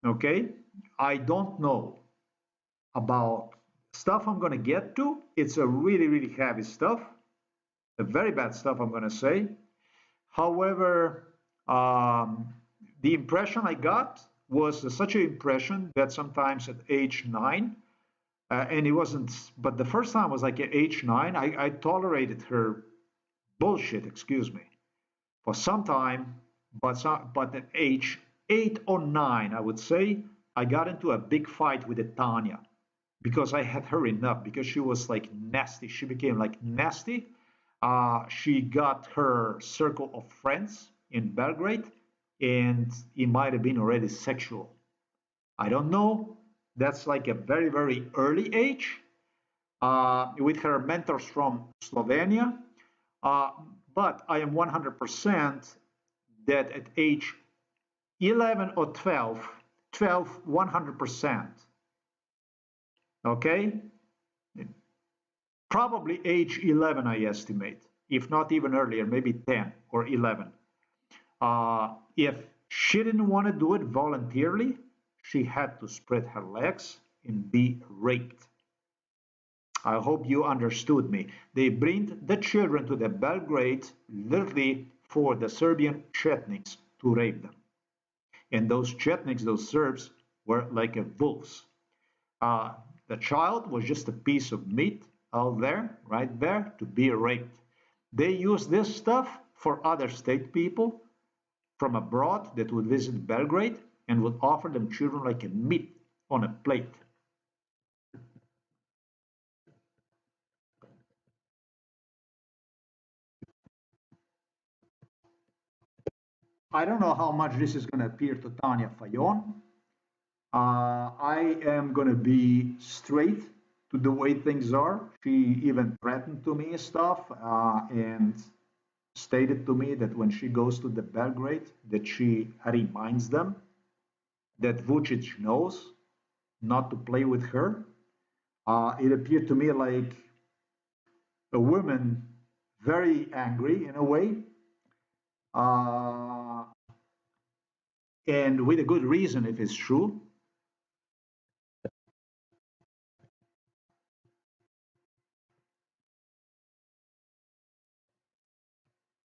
Okay, I don't know about stuff I'm going to get to. It's a really, really heavy stuff, a very bad stuff, I'm going to say. However, the impression I got was such an impression that sometimes at age 9, and it wasn't, but the first time was like at age 9, I tolerated her bullshit, excuse me, for some time, but at age 8 or 9, I would say, I got into a big fight with Tanya because I had her enough, because she was like nasty. She became like nasty. She got her circle of friends in Belgrade, and it might have been already sexual. I don't know. That's like a very, very early age with her mentors from Slovenia. Uh, but I am 100% that at age 11 or 12, 100%. Okay? Probably age 11, I estimate, if not even earlier, maybe 10 or 11. If She didn't want to do it voluntarily. She had to spread her legs and be raped. I hope you understood me. They bring the children to the Belgrade literally for the Serbian Chetniks to rape them. And those Chetniks, those Serbs, were like wolves. Uh, the child was just a piece of meat out there, right there, to be raped. They use this stuff for other state people from abroad that would visit Belgrade and would offer them children like a meat on a plate. I don't know how much this is going to appear to Tanya Fayon. I am going to be straight to the way things are. She even threatened to me stuff and stated to me that when she goes to the Belgrade, that she reminds them that Vucic knows not to play with her. It appeared to me like a woman very angry in a way, uh, and with a good reason if it's true.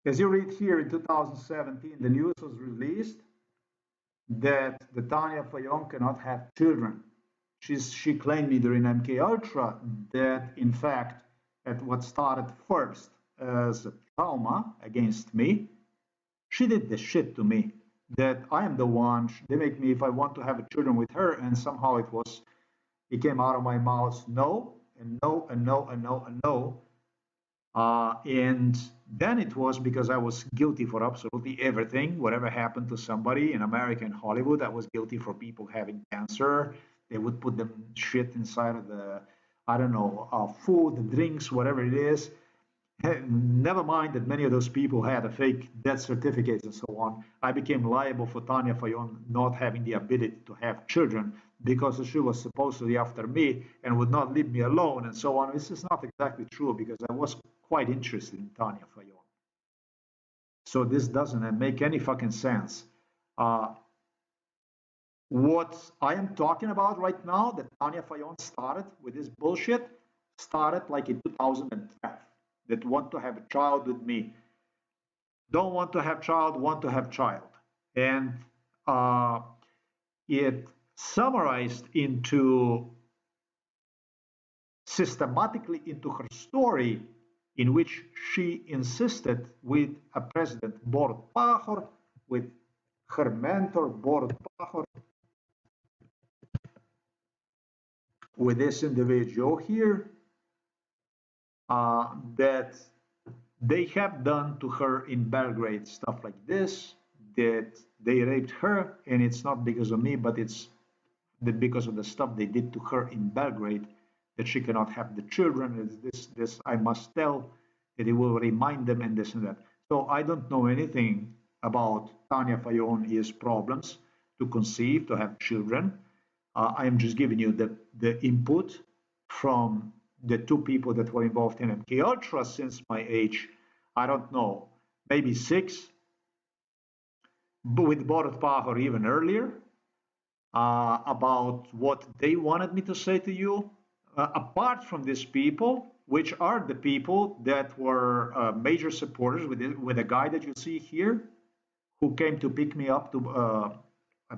As you read here in 2017, the news was released that the Tanya Fayon cannot have children. She claimed me during MK Ultra that in fact at what started first as a trauma against me, she did this shit to me. That I am the one. They make me if I want to have children with her, and somehow it came out of my mouth no and no and no and no and no. And then it was because I was guilty for absolutely everything. Whatever happened to somebody in America and Hollywood, I was guilty for people having cancer. They would put them shit inside of the, I don't know, food, drinks, whatever it is. Never mind that many of those people had a fake death certificates and so on. I became liable for Tanya Fayon not having the ability to have children because she was supposedly after me and would not leave me alone and so on. This is not exactly true because I was quite interested in Tanya Fayon. So this doesn't make any fucking sense. Uh, what I am talking about right now, that Tanya Fayon started with this bullshit, started like in 2012. That want to have a child with me, don't want to have child, want to have child, and it summarized into systematically into her story, in which she insisted with a president Borut Pahor, with her mentor Borut Pahor, with this individual here, that they have done to her in Belgrade stuff like this, that they raped her, and it's not because of me, but it's because of the stuff they did to her in Belgrade, that she cannot have the children. This I must tell, that it will remind them and this and that. So I don't know anything about Tanya Fayon's problems to conceive, to have children. I am just giving you the input from the two people that were involved in MK Ultra since my age, I don't know, maybe 6, but with Borut Pahor even earlier, about what they wanted me to say to you. Apart from these people, which are the people that were major supporters with the guy that you see here, who came to pick me up to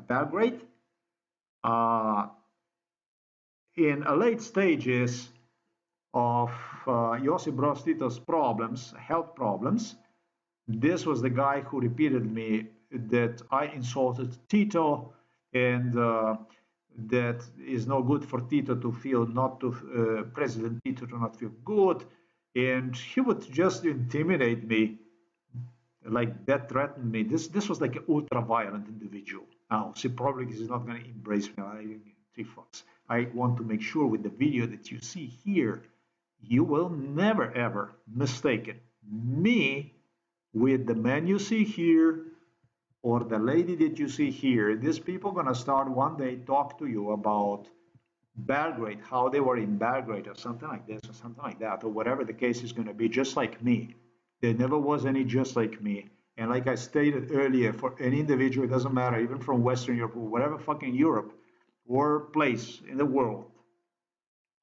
Belgrade. In late stages of Josip Broz Tito's problems, health problems, this was the guy who repeated me that I insulted Tito and that is no good for Tito to feel not to President Tito to not feel good, and he would just intimidate me like that, threatened me. This was like an ultra violent individual. Now, so probably he's not going to embrace me. I don't give 3 fucks. I want to make sure with the video that you see here, you will never ever mistake it. Me with the man you see here or the lady that you see here. These people are gonna start one day talk to you about Belgrade, how they were in Belgrade or something like this or something like that, or whatever the case is gonna be, just like me. There never was any just like me. And like I stated earlier, for any individual, it doesn't matter, even from Western Europe or whatever fucking Europe or place in the world,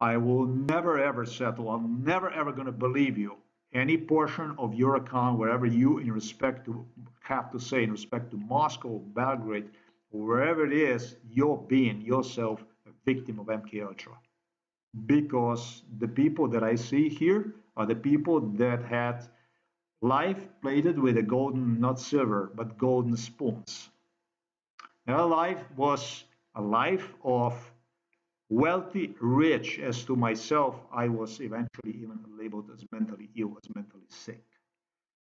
I will never ever settle. I'm never ever going to believe you. Any portion of your account, wherever you, in respect to, have to say, in respect to Moscow, Belgrade, or wherever it is, you're being yourself a victim of MK Ultra. Because the people that I see here are the people that had life plated with a golden, not silver, but golden spoons. Their life was a life of wealthy, rich. As to myself, I was eventually even labeled as mentally ill, as mentally sick.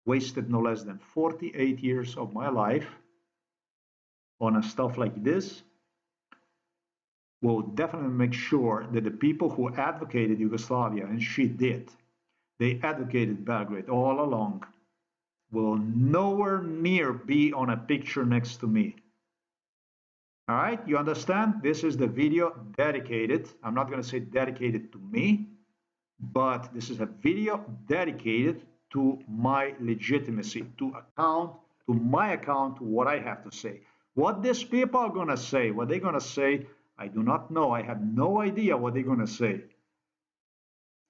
Wasted no less than 48 years of my life on a stuff like this. Will definitely make sure that the people who advocated Yugoslavia, and she did, they advocated Belgrade all along, will nowhere near be on a picture next to me. All right, you understand? This is the video dedicated. I'm not going to say dedicated to me, but this is a video dedicated to my legitimacy, to my account, to what I have to say. What these people are going to say, what they're going to say, I do not know. I have no idea what they're going to say.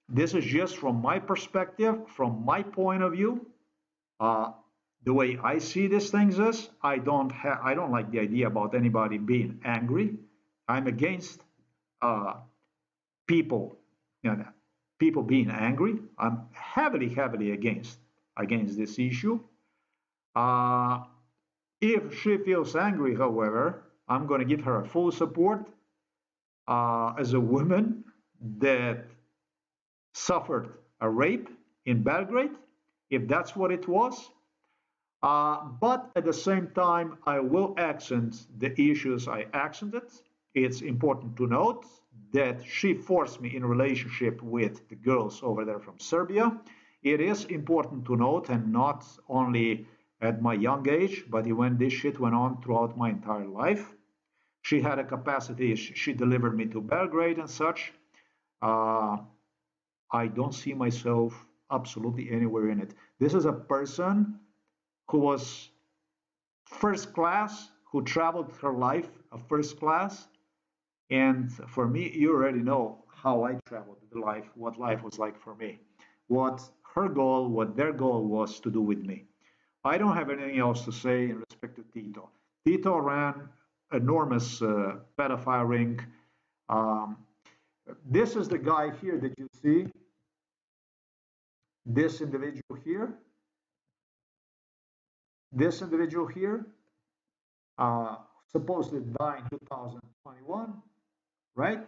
This is just from my perspective, from my point of view. The way I see these things is, I don't like the idea about anybody being angry. I'm against people, you know, people being angry. I'm heavily against this issue. If she feels angry, however, I'm going to give her a full support as a woman that suffered a rape in Belgrade, if that's what it was. But at the same time, I will accent the issues I accented. It's important to note that she forced me in a relationship with the girls over there from Serbia. It is important to note, and not only at my young age, but when this shit went on throughout my entire life. She had a capacity, she delivered me to Belgrade and such. I don't see myself absolutely anywhere in it. This is a person who was first class, who traveled her life a first class. And for me, you already know how I traveled the life, what life was like for me, what her goal, what their goal was to do with me. I don't have anything else to say in respect to Tito. Tito ran enormous pedophile ring. Um, this is the guy here that you see. This individual here. This individual here, supposedly died in 2021, right?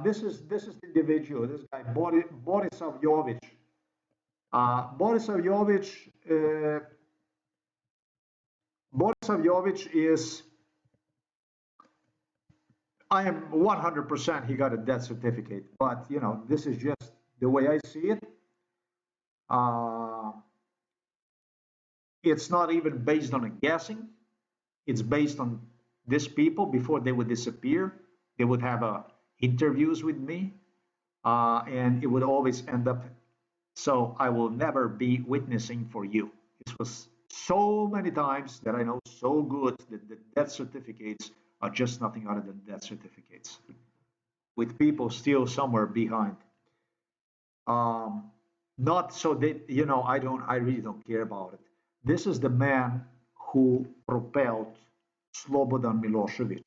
This is the individual, this guy, Boris Savjovich. Boris Savjovich is, I am 100% he got a death certificate, but you know, this is just the way I see it. It's not even based on a guessing. It's based on these people. Before they would disappear, they would have interviews with me, and it would always end up, so I will never be witnessing for you. This was so many times that I know so good that the death certificates are just nothing other than death certificates, with people still somewhere behind. Not so that, you know, I really don't care about it. This is the man who propelled Slobodan Milosevic,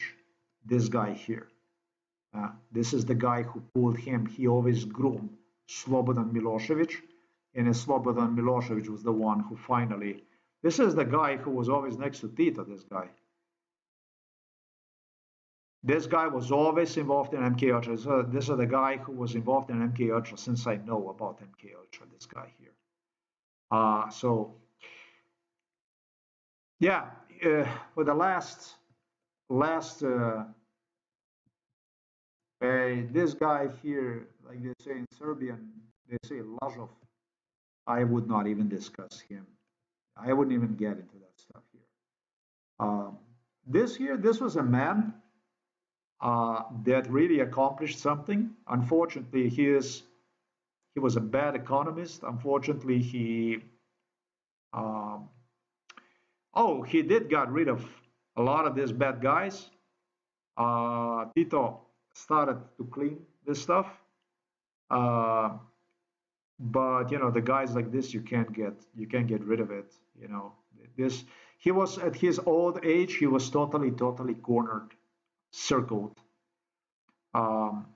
this guy here. This is the guy who pulled him. He always groomed Slobodan Milosevic, and Slobodan Milosevic was the one who finally. This is the guy who was always next to Tito. This guy. This guy was always involved in MK Ultra. So this is the guy who was involved in MK Ultra since I know about MK Ultra. This guy here. So yeah, for the last this guy here, like they say in Serbian, they say Lazov. I would not even discuss him. I wouldn't even get into that stuff here. This was a man that really accomplished something. Unfortunately, he was a bad economist. Unfortunately, he Um, oh, he did got rid of a lot of these bad guys. Tito started to clean this stuff. Uh, but the guys like this, you can't get rid of it. This he was at his old age, he was totally cornered, circled. Um,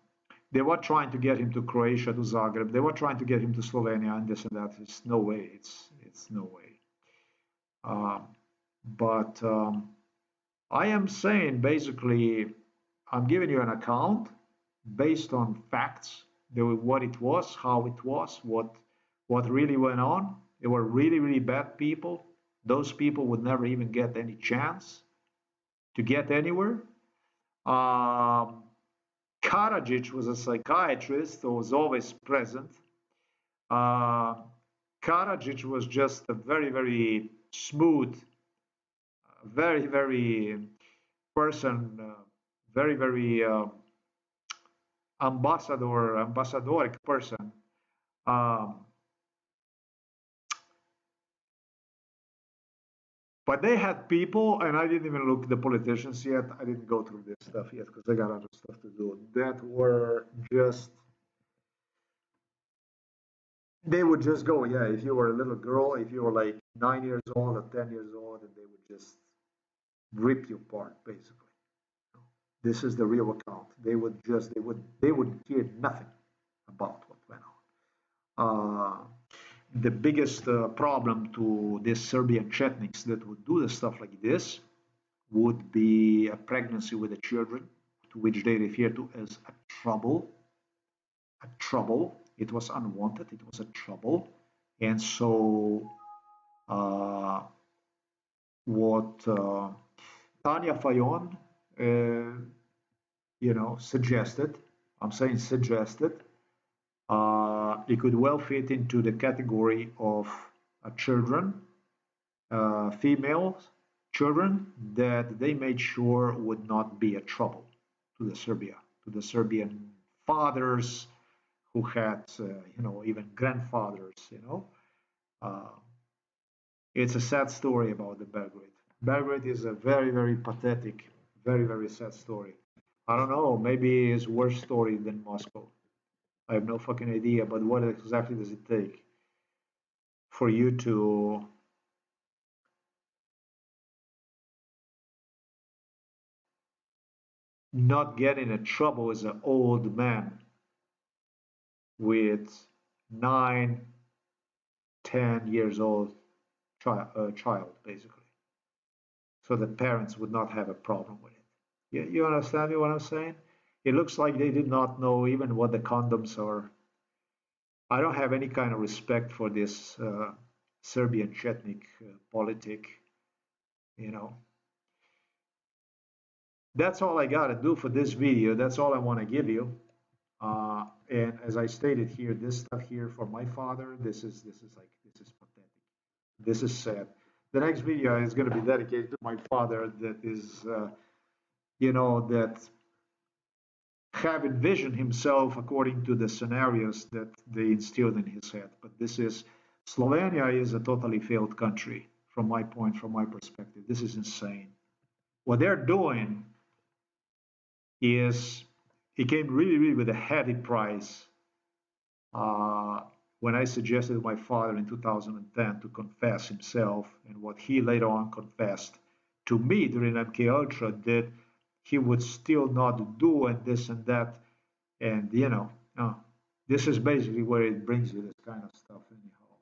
they were trying to get him to Croatia, to Zagreb. They were trying to get him to Slovenia, and this and that. It's no way. It's no way. Um, but I am saying basically, I'm giving you an account based on facts, what it was, how it was, what really went on. They were really bad people. Those people would never even get any chance to get anywhere. Um, Karadzic was a psychiatrist who was always present. Uh, Karadzic was just a very smooth, very person, very ambassadoric person. Um, but they had people, and I didn't even look at the politicians yet. I didn't go through this stuff yet because I got other stuff to do. That were just they would just go, yeah. If you were a little girl, if you were like 9 years old or 10 years old, and they would just rip you apart, basically. This is the real account. They would hear nothing about what went on. The biggest problem to these Serbian Chetniks that would do the stuff like this would be a pregnancy with the children, to which they refer to as a trouble. A trouble. It was unwanted. It was a trouble, and so uh, what Tanya Fayon, suggested. I'm saying suggested. It could well fit into the category of children, female children that they made sure would not be a trouble to the Serbian fathers who had, even grandfathers. Uh, it's a sad story about the Belgrade. Belgrade is a very pathetic, very sad story. I don't know, maybe it's worse story than Moscow. I have no fucking idea, but what exactly does it take for you to not get in trouble as an old man with 9, 10 years old child, basically? So the parents would not have a problem with it. You understand me what I'm saying? It looks like they did not know even what the condoms are. I don't have any kind of respect for this Serbian Chetnik politic. You know, that's all I got to do for this video. That's all I want to give you. And as I stated here, this stuff here for my father, this is pathetic. This is sad. The next video is going to be dedicated to my father. That is, that have envisioned himself according to the scenarios that they instilled in his head. But Slovenia is a totally failed country from my perspective. This is insane. What they're doing is it came really with a heavy price uh, when I suggested to my father in 2010 to confess himself, and what he later on confessed to me during MK Ultra that he would still not do, and this and that, and this is basically where it brings you, this kind of stuff. Anyhow,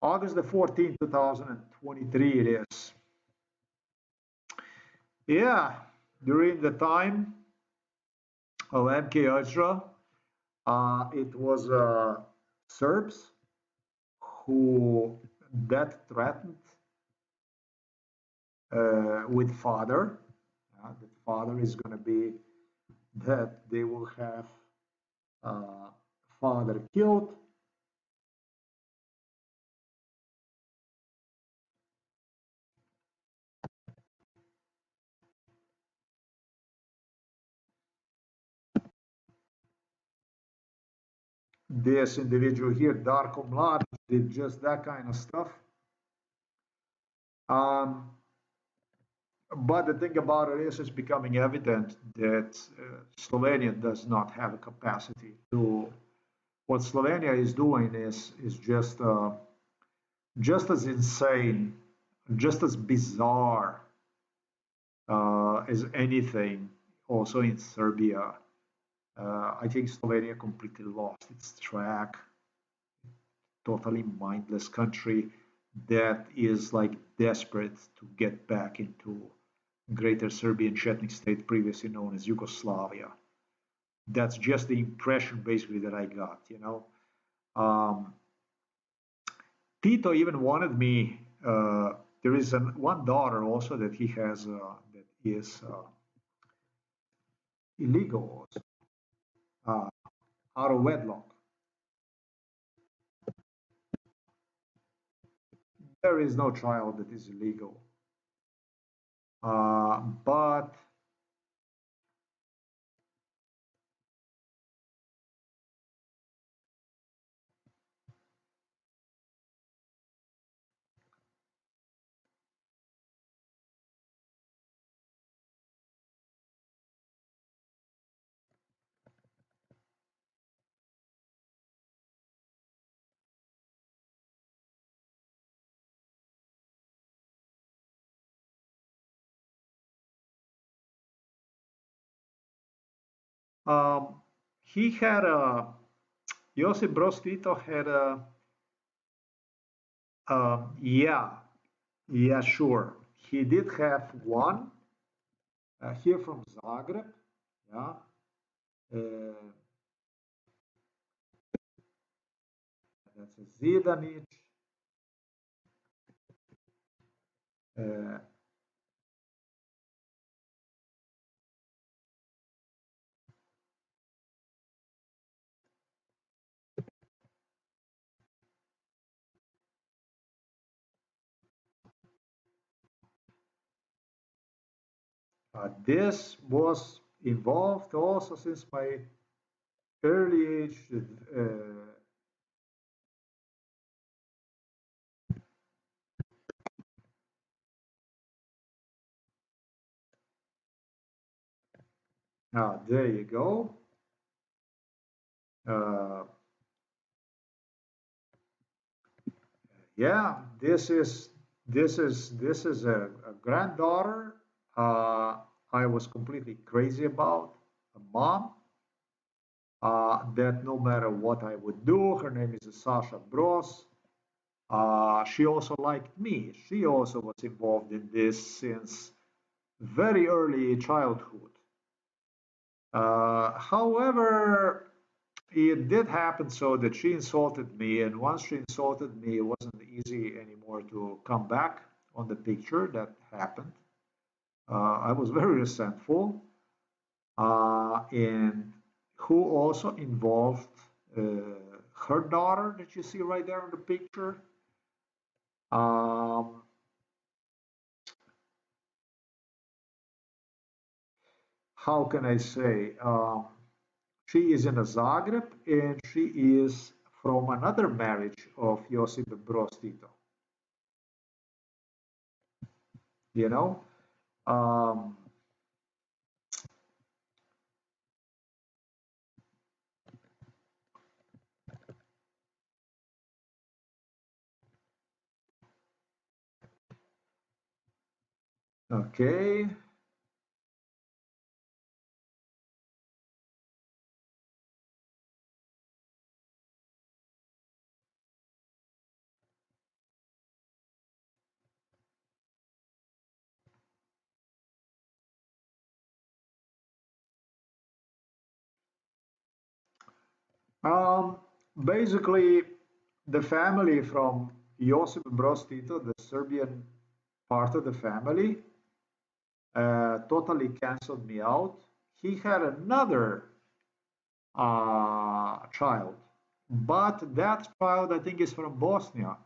August the 14th, 2023, it is. Yeah, during the time of MK Ultra, it was Serbs who that threatened with father. The father is going to be that they will have uh, father killed. This individual here, Darko Mladic, did just that kind of stuff. Um, but the thing about it is, it's becoming evident that Slovenia does not have a capacity to. What Slovenia is doing is just as insane, just as bizarre as anything. Also in Serbia, I think Slovenia completely lost its track. Totally mindless country that is like desperate to get back into Greater Serbian Chetnik state, previously known as Yugoslavia. That's just the impression basically that I got, you know. Um, Tito even wanted me. There is one daughter also that he has that is illegal, also, uh, out of wedlock. There is no child that is illegal. But um, he had a Josip Broz Tito had a yeah, yeah, sure. He did have one here from Zagreb. Yeah, that's a Zidanic. Uh, this was involved also since my early age. There you go. Uh, yeah, this is a granddaughter. Uh, I was completely crazy about a mom. That no matter what I would do, her name is Sasha Broz. She also liked me. She also was involved in this since very early childhood. However, it did happen so that she insulted me, and once she insulted me, it wasn't easy anymore to come back on the picture. That happened. I was very resentful, and who also involved uh, her daughter that you see right there in the picture. Um, how can I say? She is in Zagreb, and she is from another marriage of Josip Broz Tito. You know, um, okay. Um, Basically, the family from Josip Broz Tito, the Serbian part of the family, totally canceled me out. He had another child, but that child I think is from Bosnia,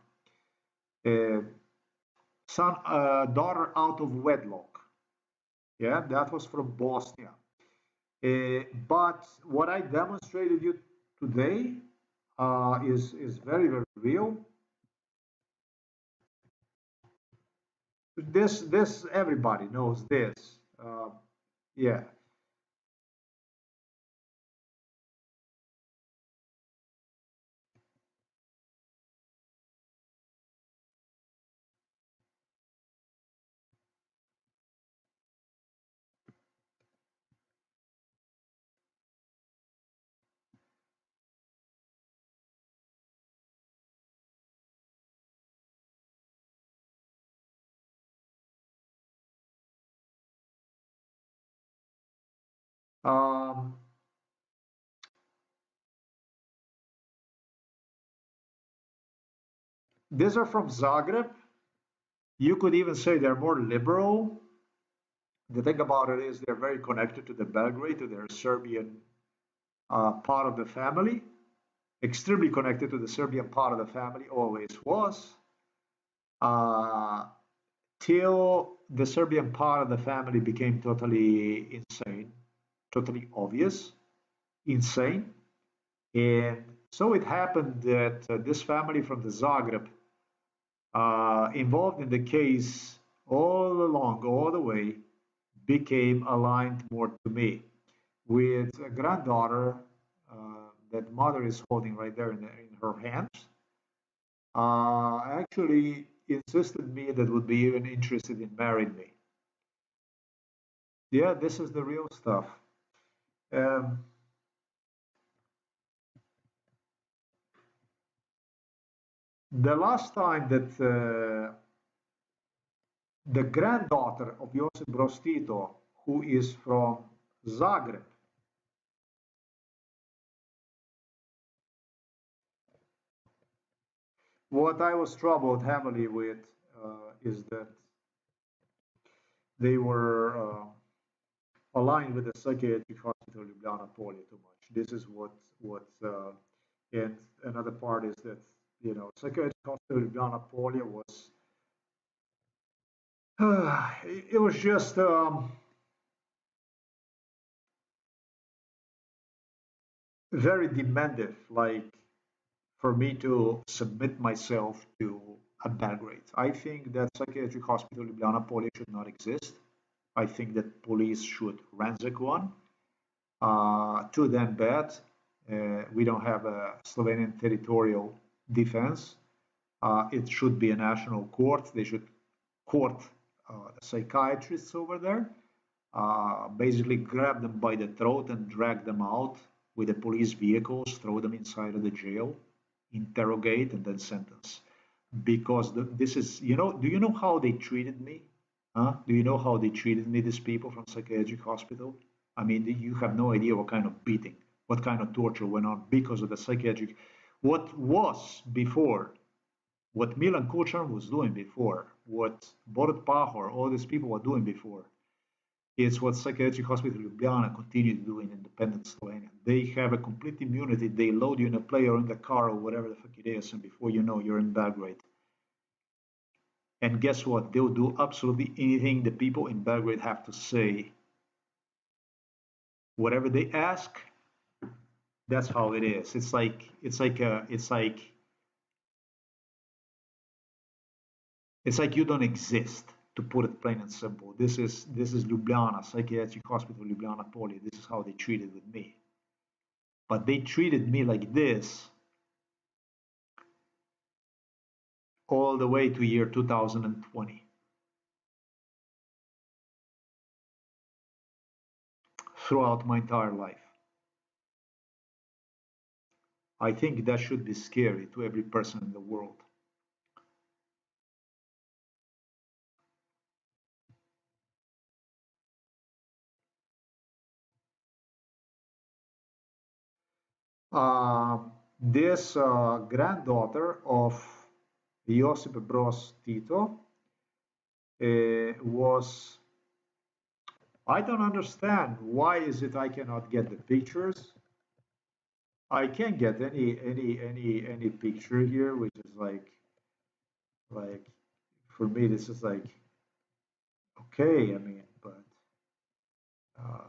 uh, son, daughter out of wedlock. Yeah, that was from Bosnia. But what I demonstrated you today is very very real. This everybody knows this. Yeah. Um, these are from Zagreb. You could even say they're more liberal. The thing about it is they're very connected to the Belgrade, to their Serbian part of the family. Extremely connected to the Serbian part of the family, always was. Uh, till the Serbian part of the family became totally insane, totally obvious, insane. And so it happened that this family from the Zagreb, involved in the case all along, all the way, became aligned more to me. With a granddaughter that mother is holding right there in her hands, actually insisted me that would be even interested in marrying me. Yeah, this is the real stuff. Um, the last time that the granddaughter of Josip Broz Tito, who is from Zagreb, what I was troubled heavily with is that they were aligned with the psychiatric hospital Ljubljana Polje too much. This is and another part is that psychiatric hospital Ljubljana Polje was it was just very demanding, like for me to submit myself to a Belgrade. I think that psychiatric hospital Ljubljana Polje should not exist. I think that police should ransack one. Too damn bad. We don't have a Slovenian territorial defense. It should be a national court. They should court psychiatrists over there, basically grab them by the throat and drag them out with the police vehicles, throw them inside of the jail, interrogate, and then sentence. Because this is, do you know how they treated me? Huh? Do you know how they treated me, these people from psychiatric hospital? I mean, you have no idea what kind of beating, what kind of torture went on because of the psychiatric. What was before, what Milan Kučan was doing before, what Borut Pahor, all these people were doing before, it's what Psychiatric Hospital Ljubljana continue to do in independent Slovenia. They have a complete immunity. They load you in a plane or in the car or whatever the fuck it is, and before you know, you're in Belgrade. And guess what? They'll do absolutely anything the people in Belgrade have to say. Whatever they ask, that's how it is. It's like you don't exist, to put it plain and simple. This is Ljubljana, Psychiatric Hospital Ljubljana Polje. This is how they treated with me. But they treated me like this all the way to year 2020. Throughout my entire life. I think that should be scary to every person in the world. Uh, this granddaughter of Josip Broz Tito was, I don't understand why is it I cannot get the pictures. I can't get any picture here, which is like for me this is like okay. I mean, but uh,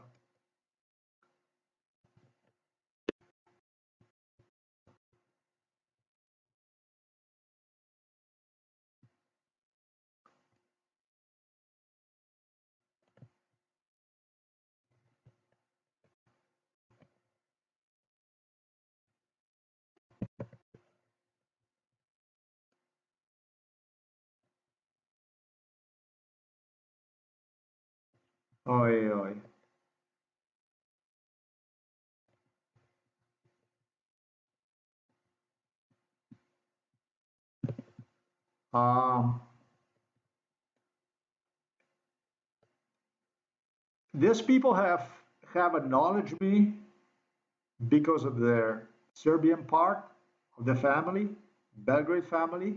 Oi, oi. Um, these people have acknowledged me because of their Serbian part of the family, Belgrade family,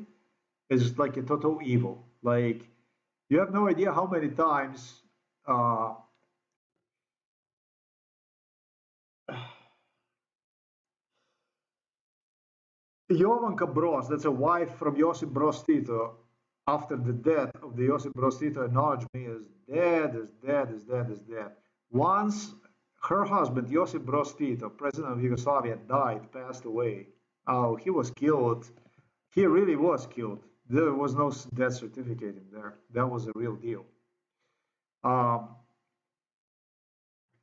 is like a total evil. Like you have no idea how many times uh, Jovanka Broz, that's a wife from Josip Broz Tito, after the death of the Josip Broz Tito, acknowledged me as dead, as dead, as dead, as dead. Once her husband, Josip Broz Tito, president of Yugoslavia, died, passed away. Oh, he was killed. He really was killed. There was no death certificate in there. That was a real deal. Um,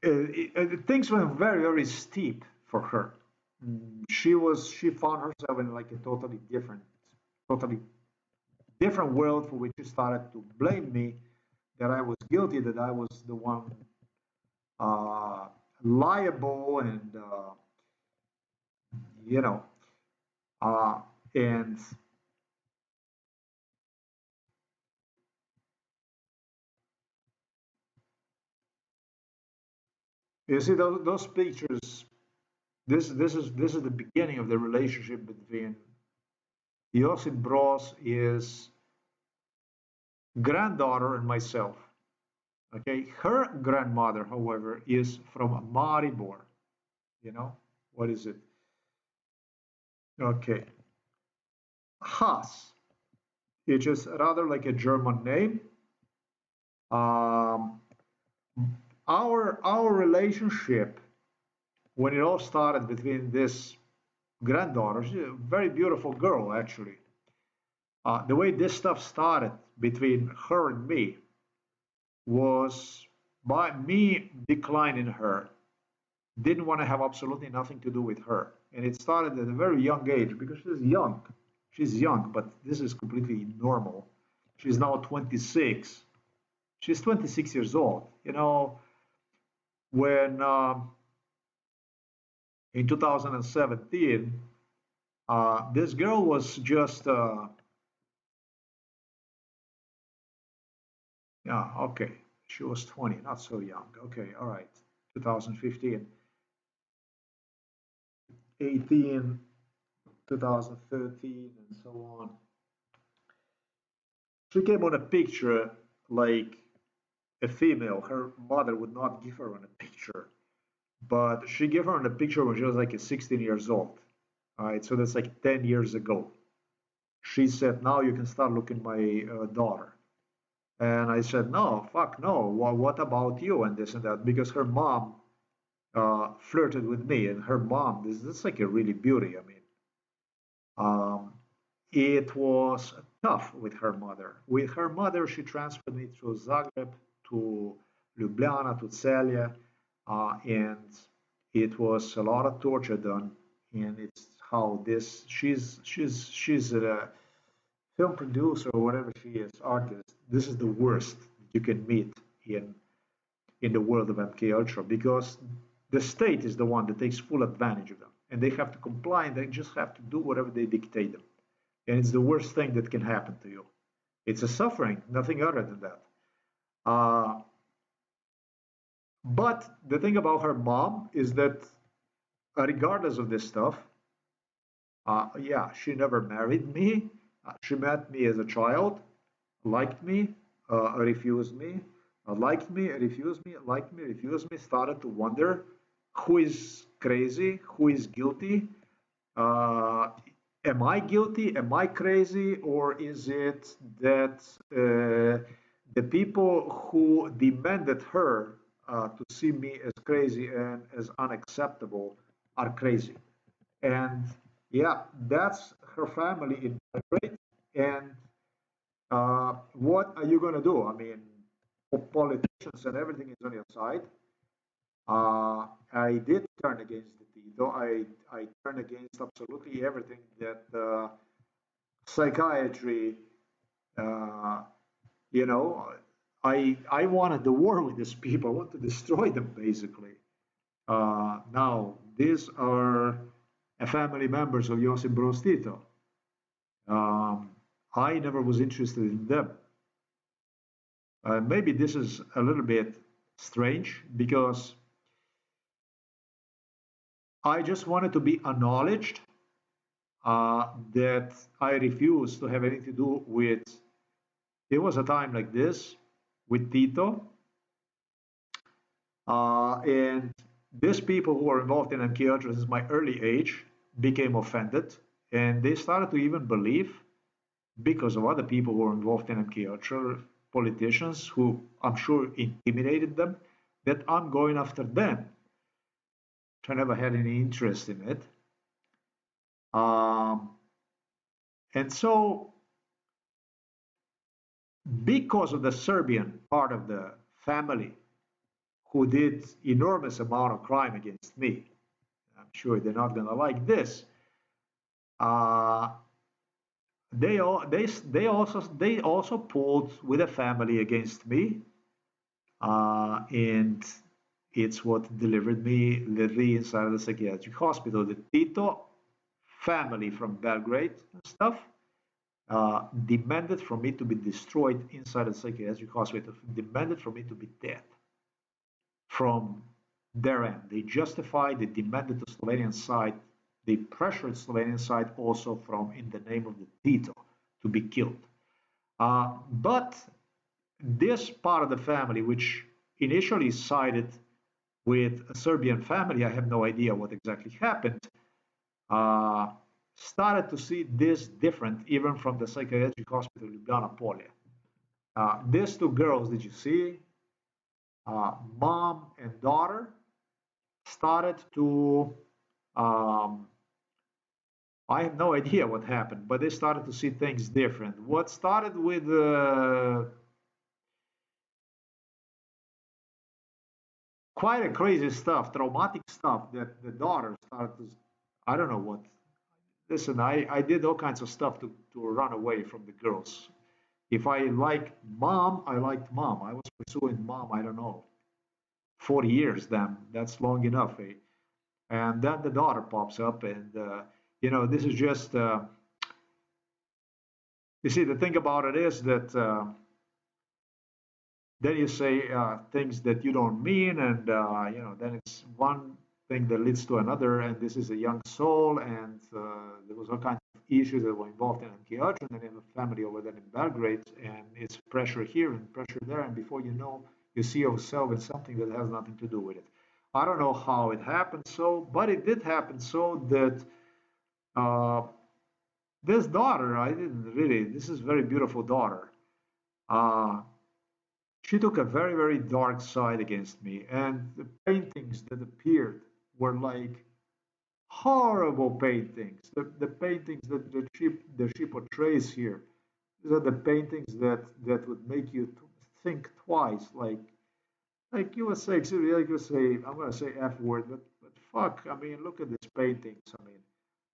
things went very, very steep for her. She found herself in like a totally different world for which she started to blame me that I was guilty, that I was the one uh, liable, and you know, uh, and you see those pictures. This is the beginning of the relationship between Josip Broz, his granddaughter, and myself. Okay, her grandmother, however, is from Maribor. You know, what is it? Okay, Haas, which is rather like a German name. Um, our relationship, when it all started between this granddaughter, she's a very beautiful girl actually. The way this stuff started between her and me was by me declining her, didn't want to have absolutely nothing to do with her. And it started at a very young age because she's young. She's young, but this is completely normal. She's now 26. She's 26 years old. You know, when in 2017, this girl was just, yeah, okay, she was 20, not so young. Okay, all right, 2015, 18, 2013, and so on. She came on a picture like a female. Her mother would not give her on a picture, but she gave her on a picture when she was like 16 years old. All right, so that's like 10 years ago. She said, "Now you can start looking my daughter." And I said, "No, fuck no. What about you?" And this and that, because her mom flirted with me, and her mom, this is like a really beauty. I mean, um, it was tough with her mother. With her mother, she transferred me through Zagreb to Ljubljana to Celje, and it was a lot of torture done. And it's how this she's a film producer or whatever she is, artist. This is the worst you can meet in the world of MK Ultra because the state is the one that takes full advantage of them, and they have to comply, and they just have to do whatever they dictate them, and it's the worst thing that can happen to you. It's a suffering, nothing other than that. Uh, but the thing about her mom is that, regardless of this stuff, yeah, she never married me. She met me as a child, liked me, refused me, liked me, refused me, liked me, refused me, started to wonder who is crazy, who is guilty. Uh, am I guilty? Am I crazy? Or is it that the people who demanded her to see me as crazy and as unacceptable are crazy? And yeah, that's her family in Belgrade. And what are you going to do? I mean, politicians and everything is on your side. I did turn against the Tito. I turned against absolutely everything that psychiatry, uh, you know, I wanted the war with these people. I want to destroy them, basically. Now, these are family members of Josip Broz Tito. Um, I never was interested in them. Maybe this is a little bit strange because I just wanted to be acknowledged that I refuse to have anything to do with. There was a time like this with Tito, and these people who were involved in MK since my early age became offended, and they started to even believe, because of other people who were involved in MK politicians who I'm sure intimidated them, that I'm going after them. I never had any interest in it. Um, and so, because of the Serbian part of the family who did enormous amount of crime against me, I'm sure they're not going to like this. Uh, they also pulled with a family against me, and it's what delivered me literally inside the psychiatric hospital. The Tito family from Belgrade and stuff demanded for me to be destroyed inside a psychiatric hospital, demanded for me to be dead from their end. They justified, they demanded the Slovenian side, they pressured Slovenian side also from in the name of the Tito to be killed. But this part of the family, which initially sided with a Serbian family, I have no idea what exactly happened, uh, started to see this different even from the psychiatric hospital in Ljubljana Polje. These two girls that you see, mom and daughter, started to, um, I have no idea what happened, but they started to see things different. What started with quite a crazy stuff, traumatic stuff that the daughter started to, I don't know what. Listen, I did all kinds of stuff to run away from the girls. If I liked mom, I liked mom. I was pursuing mom, I don't know, 40 years, damn, that's long enough. Eh? And then the daughter pops up, and, this is just, you see, the thing about it is that then you say things that you don't mean, and then it's one thing that leads to another, and this is a young soul, and there was all kinds of issues that were involved in MKH, and then you have a family over there in Belgrade, and it's pressure here and pressure there, and before you know, you see yourself in something that has nothing to do with it. I don't know how it happened so, but it did happen so that uh, this daughter, I didn't really, this is a very beautiful daughter. Uh, she took a very, very dark side against me, and the paintings that appeared were like horrible paintings. The paintings that she portrays here, these are the paintings that would make you think twice. Like you would say, excuse me, like you say, I'm gonna say F word, but fuck. I mean, look at these paintings. I mean,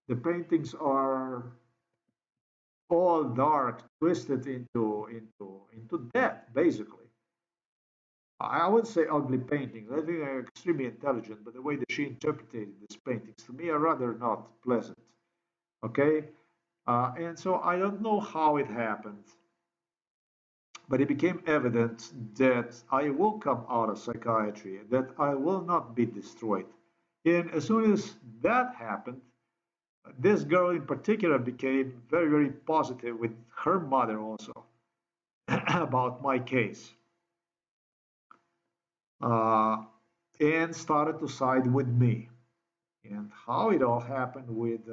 the paintings are all dark, twisted into death, basically. I would say ugly paintings. I think they're extremely intelligent, but the way that she interpreted these paintings to me are rather not pleasant. Okay, and so I don't know how it happened, but it became evident that I will come out of psychiatry, that I will not be destroyed. And as soon as that happened, this girl in particular became very, very positive with her mother also about my case. Uh, and started to side with me. And how it all happened with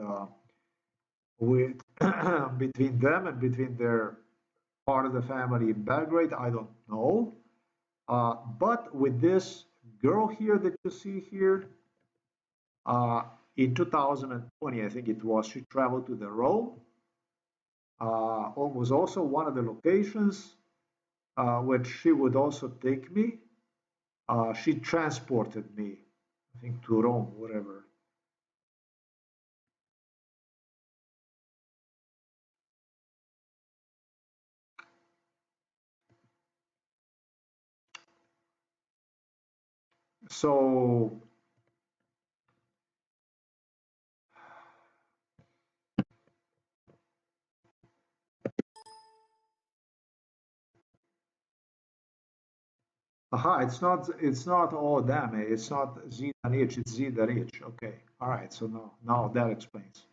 between them and between their part of the family in Belgrade, I don't know. But with this girl here that you see here, uh, in 2020, I think it was, she traveled to the Rome. Was also one of the locations where she would also take me. She transported me, I think, to Rome, whatever. So, aha, it's not oh damn it, it's not Z than H, it's Z than H. Okay, all right. So now that explains.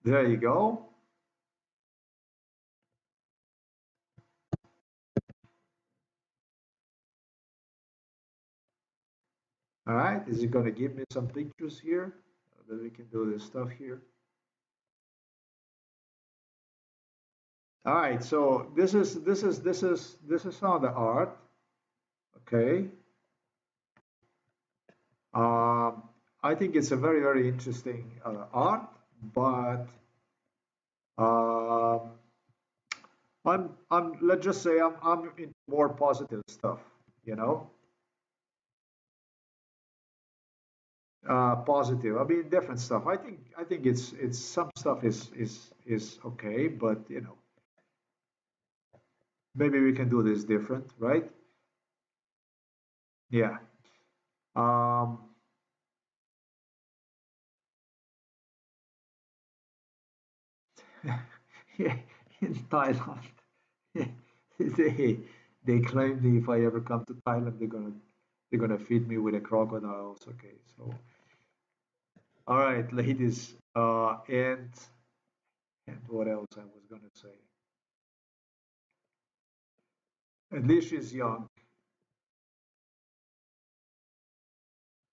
There you go. All right, is it going to give me some pictures here that we can do this stuff here? All right, so this is not the art, okay? Um, I think it's a very very interesting art, but um, I'm let's just say I'm into more positive stuff, you know. Positive. I mean, different stuff. I think it's some stuff is okay, but maybe we can do this different, right? Yeah. Um, yeah, in Thailand, they they claim that if I ever come to Thailand, they're gonna feed me with a crocodiles. Okay, so all right, ladies, and what else I was gonna say? At least she's young.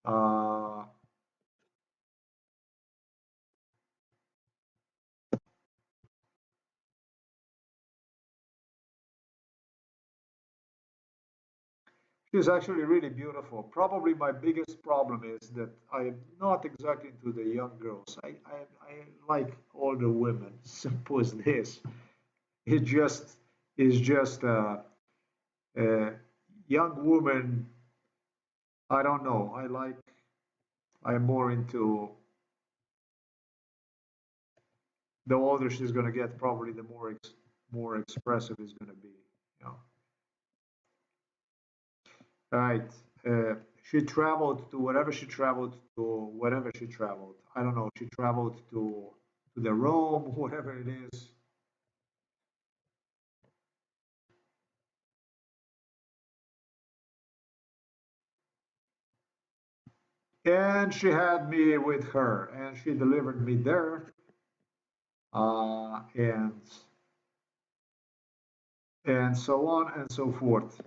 Uh, she's actually really beautiful. Probably my biggest problem is that I am not exactly into the young girls. I like older women. Simple as this. It just is just a young woman. I don't know. I'm more into the older she's gonna get, probably the more expressive is gonna be. You know. All right. She traveled to wherever she traveled to, wherever she traveled. I don't know. She traveled to the Rome, whatever it is, and she had me with her, and she delivered me there, and so on and so forth.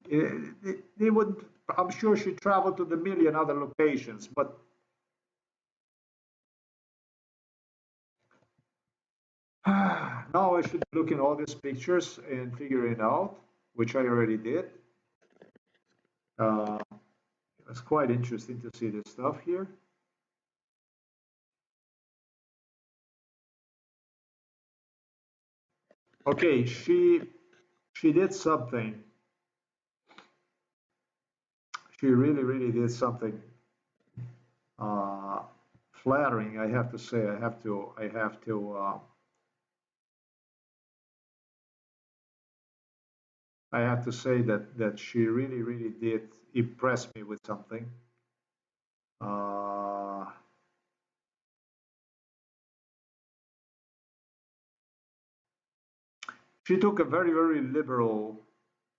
They would. I'm sure she traveled to the million other locations, but now I should look in all these pictures and figure it out, which I already did. Uh, it's quite interesting to see this stuff here. Okay, she did something. She really, really did something uh, flattering. I have to say. I have to say that she really, really did impress me with something. Uh, she took a very, very liberal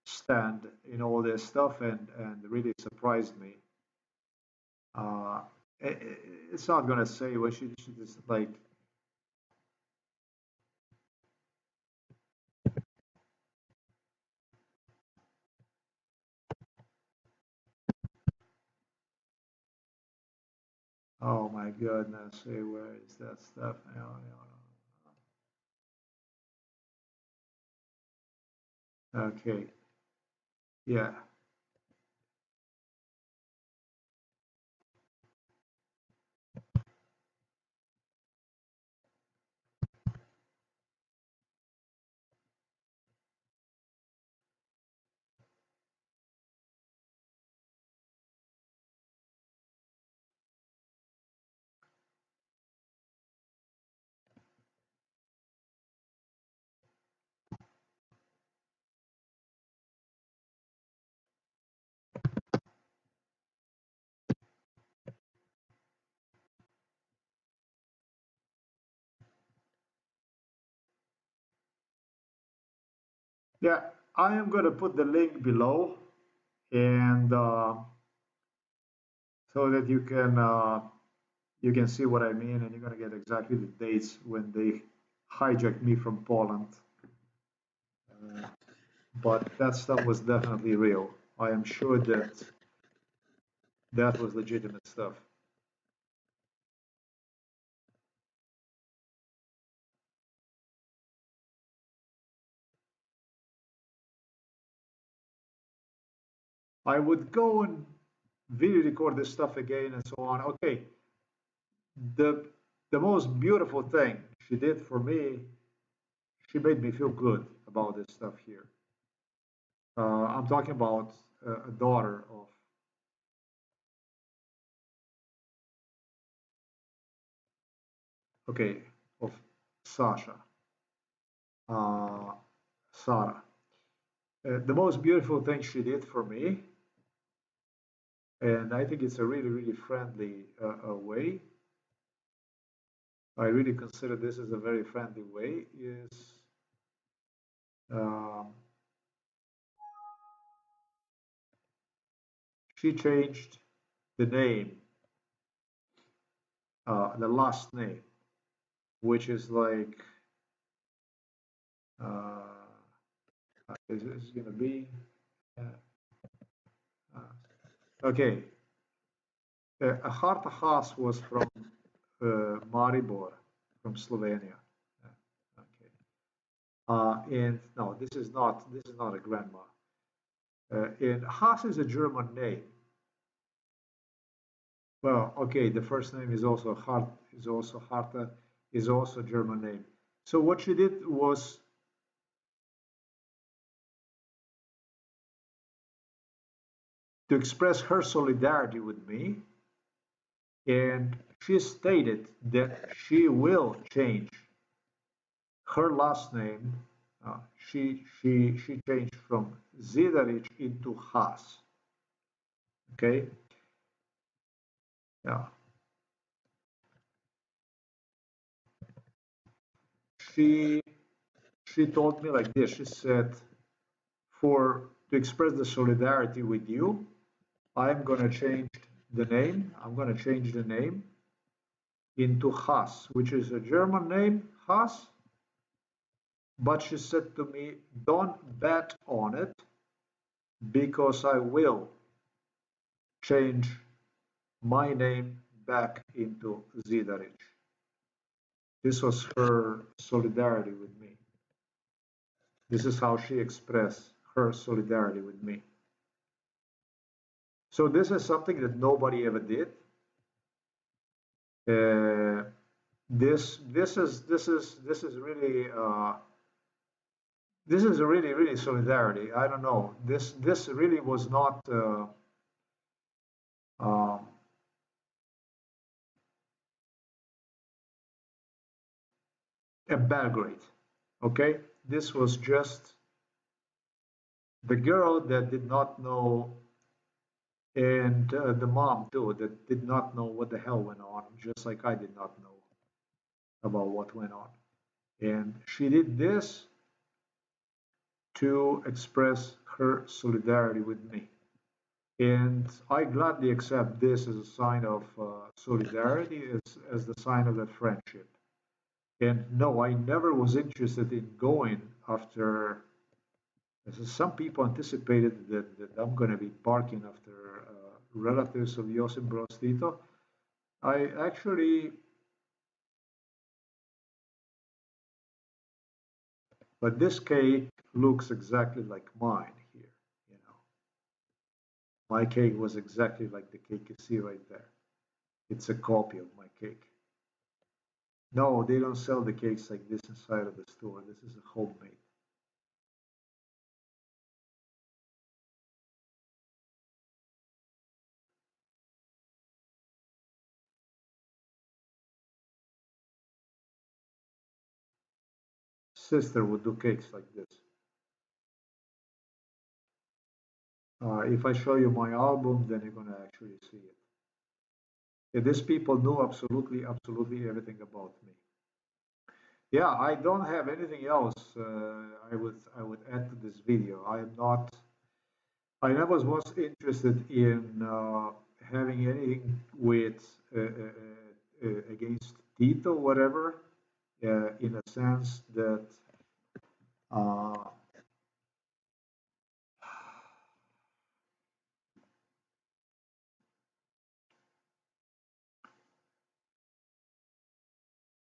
stand in all this stuff and really surprised me. Uh, it's not gonna say what she just like. Oh my goodness, hey, where is that stuff now? Okay, yeah. Yeah, I am going to put the link below, and so that you can see what I mean, and you're going to get exactly the dates when they hijacked me from Poland. Uh, but that stuff was definitely real. I am sure that that was legitimate stuff. I would go and video record this stuff again and so on. Okay, the the most beautiful thing she did for me, she made me feel good about this stuff here. I'm talking about a daughter of, okay, of Sasha, uh, Sarah. The most beautiful thing she did for me, and I think it's a really, really friendly way. I really consider this as a very friendly way. Is um, she changed the name, the last name, which is like is going to be uh, okay. Harta Haas was from Maribor, from Slovenia. Okay. And no, this is not a grandma. And Haas is a German name. Well, okay, the first name is also Harta, is also a German name. So what she did was to express her solidarity with me, and she stated that she will change her last name. She changed from Zidaric into Haas. Okay, yeah. She she told me like this. She said, for to express the solidarity with you, I'm gonna change the name. I'm gonna change the name into Haas, which is a German name, Haas. But she said to me, don't bet on it because I will change my name back into Zidaric. This was her solidarity with me. This is how she expressed her solidarity with me. So this is something that nobody ever did. Uh, this is really really solidarity. I don't know. This really was not um, a Belgrade. Okay, this was just the girl that did not know, and the mom too, that did not know what the hell went on, just like I did not know about what went on. And she did this to express her solidarity with me. And I gladly accept this as a sign of solidarity, as the sign of a friendship. And no, I never was interested in going after. Some people anticipated that I'm going to be barking after relatives of Josip Broz Tito. I actually, but this cake looks exactly like mine here. You know, my cake was exactly like the cake you see right there. It's a copy of my cake. No, they don't sell the cakes like this inside of the store. This is a homemade. Sister would do cakes like this. If I show you my album, then you're gonna actually see it. Yeah, these people know absolutely, absolutely everything about me. Yeah, I don't have anything else. I would add to this video. I am not. I never was interested in having anything with against Tito, whatever. In a sense that uh,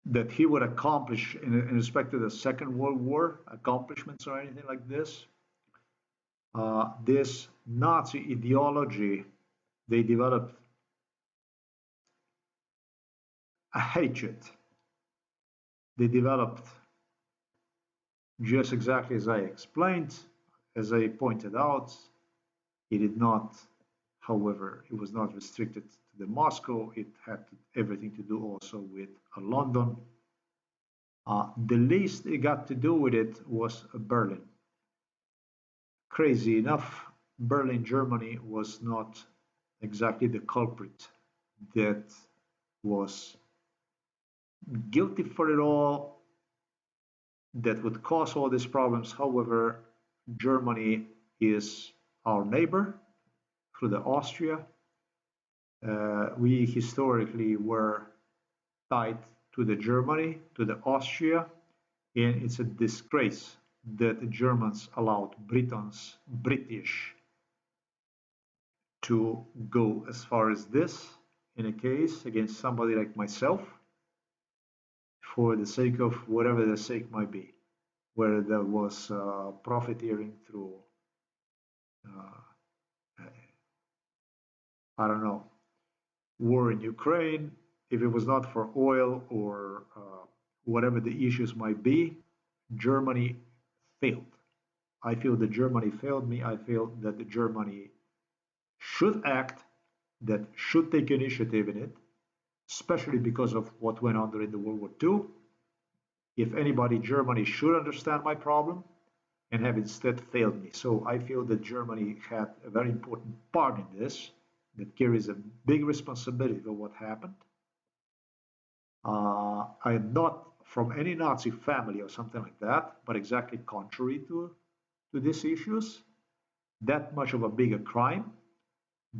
that he would accomplish in respect to the Second World War accomplishments or anything like this. This Nazi ideology, they developed a hatred. They developed just exactly as I explained, as I pointed out. It did not, however, it was not restricted to the Moscow. It had everything to do also with London. The least it got to do with it was Berlin. Crazy enough, Berlin, Germany was not exactly the culprit that was guilty for it all, that would cause all these problems. However, Germany is our neighbor through the Austria. We historically were tied to the Germany, to the Austria, and it's a disgrace that the Germans allowed British, to go as far as this in a case against somebody like myself for the sake of whatever the sake might be, whether there was profiteering through, uh, I don't know, war in Ukraine, if it was not for oil or whatever the issues might be, Germany failed. I feel that Germany failed me. I feel that Germany should act, that should take initiative in it, especially because of what went on during the World War II. If anybody, Germany should understand my problem and have instead failed me. So I feel that Germany had a very important part in this, that carries a big responsibility for what happened. I am not from any Nazi family or something like that, but exactly contrary to these issues, that much of a bigger crime,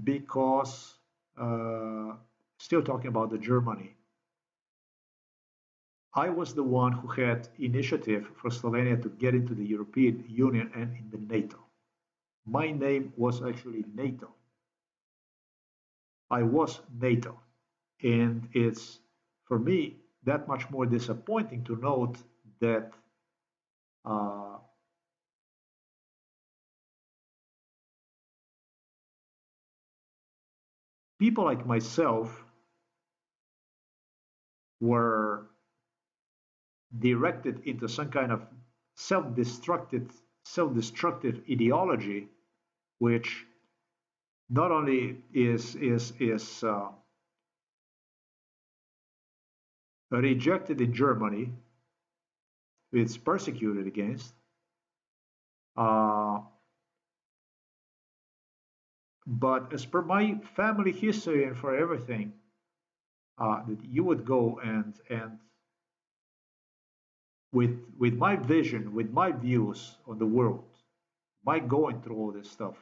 because uh, still talking about the Germany, I was the one who had initiative for Slovenia to get into the European Union and in the NATO. My name was actually NATO. I was NATO. And it's, for me, that much more disappointing to note that uh, people like myself were directed into some kind of self-destructive, self-destructive ideology, which not only is rejected in Germany, it's persecuted against. Uh, but as per my family history and for everything, that you would go and with my vision, with my views on the world, my going through all this stuff,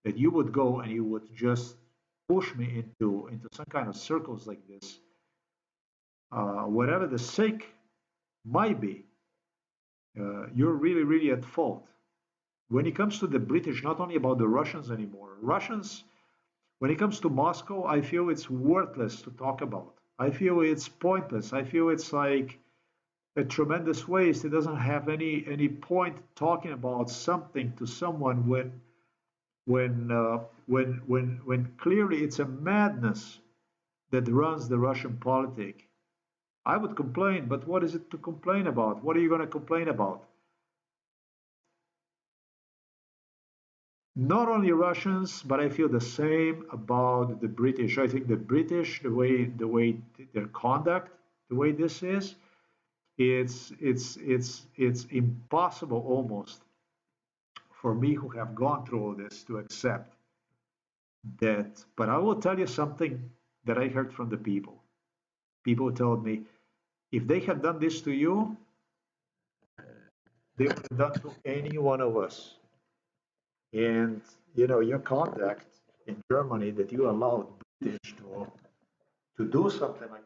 that you would go and you would just push me into some kind of circles like this, whatever the sake might be, you're really really at fault. When it comes to the British, not only about the Russians anymore. Russians, when it comes to Moscow, I feel it's worthless to talk about. I feel it's pointless. I feel it's like a tremendous waste. It doesn't have any point talking about something to someone when clearly it's a madness that runs the Russian politic. I would complain, but what is it to complain about? What are you going to complain about? Not only Russians, but I feel the same about the British. I think the British, the way their conduct, the way this is, it's impossible almost for me who have gone through all this to accept that. But I will tell you something that I heard from the people. People told me, if they had done this to you, they would have done to any one of us. And your conduct in Germany that you allowed British to do something like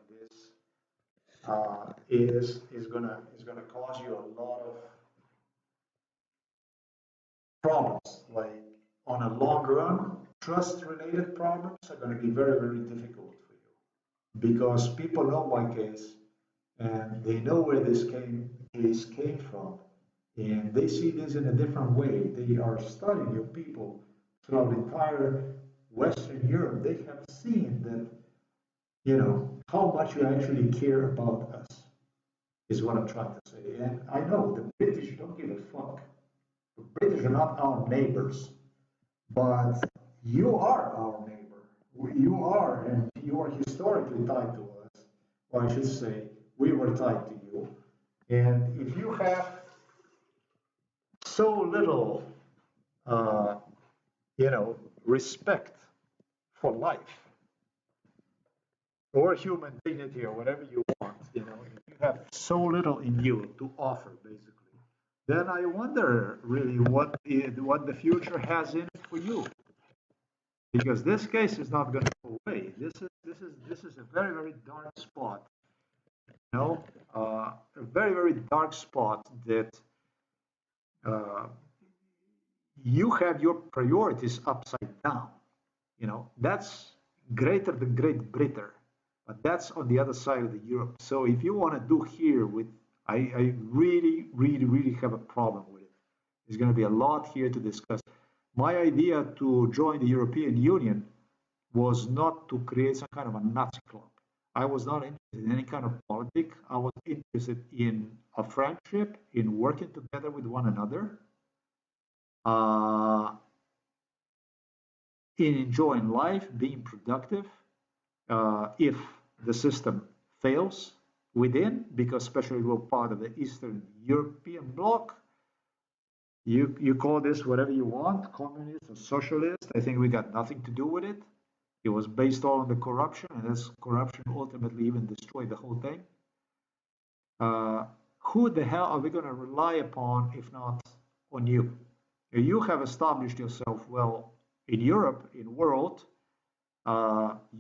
this is gonna cause you a lot of problems. Like on a long run, trust-related problems are going to be very, very difficult for you because people know my case and they know where this case came from, and they see this in a different way. They are studying your people throughout the entire Western Europe. They have seen that how much you actually care about us is what I'm trying to say. And I know the British don't give a fuck. The British are not our neighbors, but you are our neighbor. You are, and you are historically tied to us. Or I should say, we were tied to you. And if you have so little, uh, respect for life or human dignity or whatever you want, if you have so little in you to offer, basically, then I wonder really what the future has in it for you, because this case is not going to go away. This is a very, very dark spot, a very, very dark spot that uh, you have your priorities upside down. That's greater than Great Britain, but that's on the other side of the Europe. So if you want to do here with, I really, really, really have a problem with it. There's going to be a lot here to discuss. My idea to join the European Union was not to create some kind of a Nazi club. I was not interested in any kind of politics. I was interested in a friendship, in working together with one another, uh, in enjoying life, being productive. If the system fails within, because especially we're part of the Eastern European bloc, you call this whatever you want, communist or socialist. I think we got nothing to do with it. It was based all on the corruption, and this corruption ultimately even destroyed the whole thing. Who the hell are we going to rely upon if not on you? You have established yourself well in Europe, in world.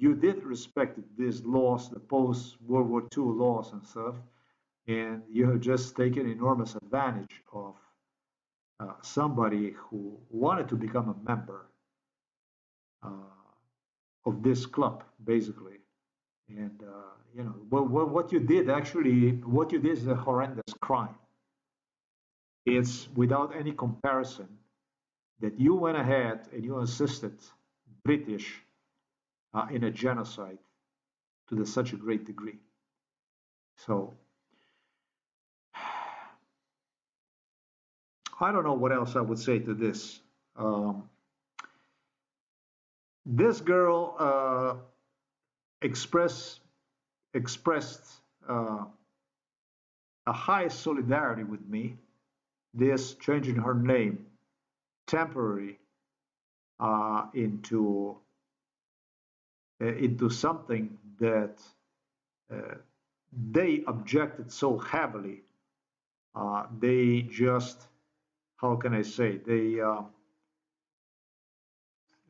You did respect these laws, the post-World War II laws and stuff, and you have just taken enormous advantage of somebody who wanted to become a member uh, of this club, basically. And what you did actually, what you did is a horrendous crime. It's without any comparison that you went ahead and you assisted British in a genocide to such a great degree. So I don't know what else I would say to this. This girl expressed uh, a high solidarity with me. This changing her name temporary into something that they objected so heavily. They just, how can I say,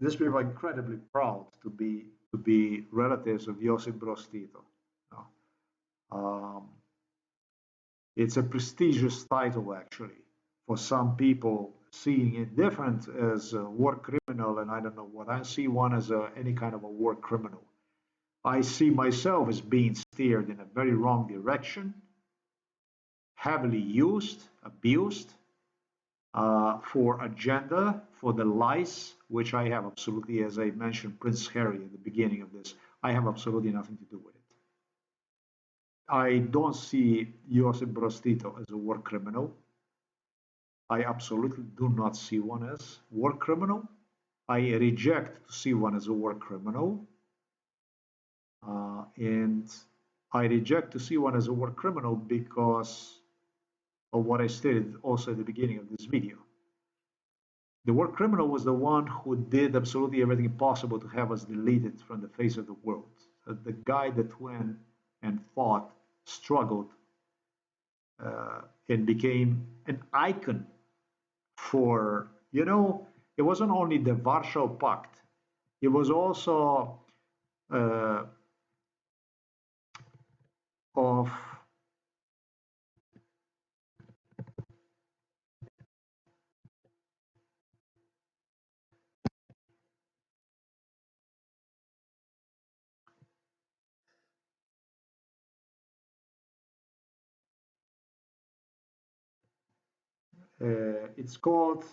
these people are incredibly proud to be relatives of Josip Broz Tito. Um, it's a prestigious title actually for some people, seeing it different as a war criminal, and I don't know what. I see one as any kind of a war criminal. I see myself as being steered in a very wrong direction, heavily used, abused for agenda, for the lies, which I have absolutely, as I mentioned, Prince Harry at the beginning of this, I have absolutely nothing to do with it. I don't see Josip Broz Tito as a war criminal. I absolutely do not see one as war criminal. I reject to see one as a war criminal. And I reject to see one as a war criminal because of what I stated also at the beginning of this video. The war criminal was the one who did absolutely everything possible to have us deleted from the face of the world. The guy that went and fought, struggled, and became an icon for, it wasn't only the Warsaw Pact, it was also uh, of it's called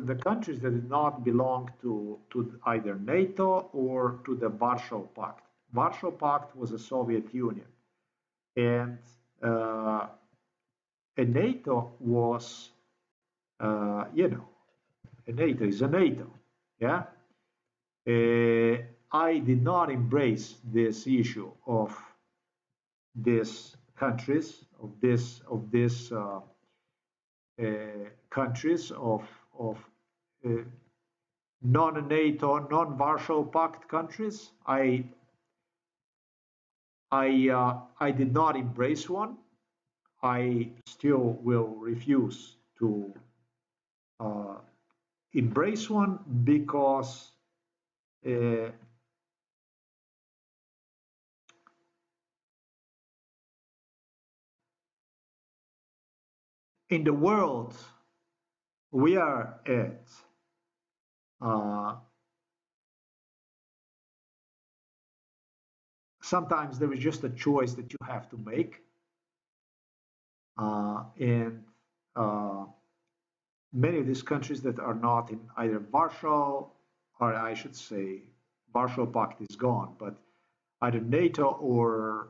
the countries that did not belong to either NATO or to the Warsaw Pact. Warsaw Pact was the Soviet Union, and NATO was, a NATO is a NATO, yeah. I did not embrace this issue of these countries, countries of uh, non-NATO, non-Warsaw Pact countries. I did not embrace one. I still will refuse to uh, embrace one because uh, in the world we are at, uh, sometimes there is just a choice that you have to make, and many of these countries that are not in either Warsaw, or I should say, Warsaw Pact is gone, but either NATO or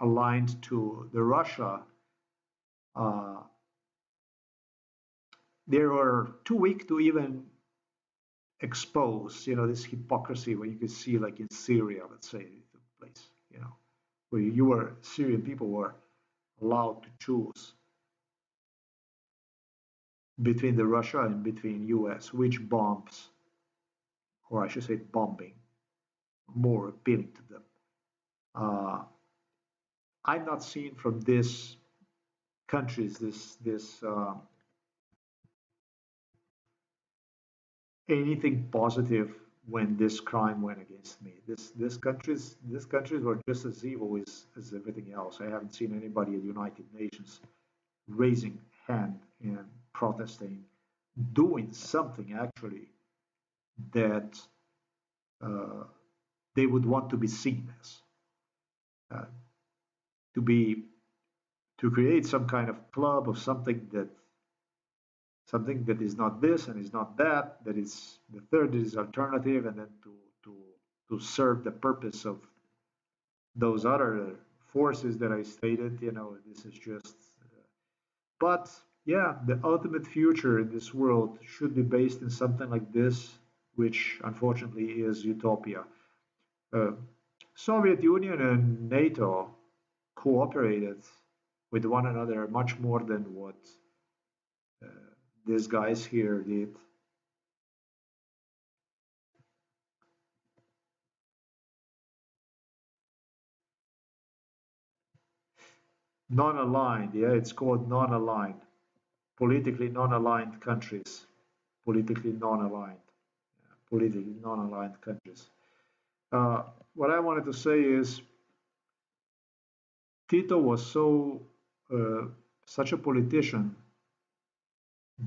aligned to the Russia, uh, they are too weak to even expose, this hypocrisy where you could see, like in Syria, let's say, the place, where Syrian people were allowed to choose between the Russia and between US, which bombs, or I should say bombing, more appealing to them. I'm not seeing from these countries this anything positive when this crime went against me. This countries were just as evil as everything else. I haven't seen anybody at the United Nations raising hand and protesting, doing something actually that uh, they would want to be seen as, uh, to be to create some kind of club of something that is not this and is not that, that is the third is alternative, and then to to serve the purpose of those other forces that I stated. This is just. But yeah, the ultimate future in this world should be based in something like this, which unfortunately is utopia. Uh, Soviet Union and NATO cooperated with one another much more than what uh, these guys here did. Non-aligned, yeah, it's called non-aligned. Politically non-aligned countries. Politically non-aligned. Politically non-aligned countries. What I wanted to say is Tito was such a politician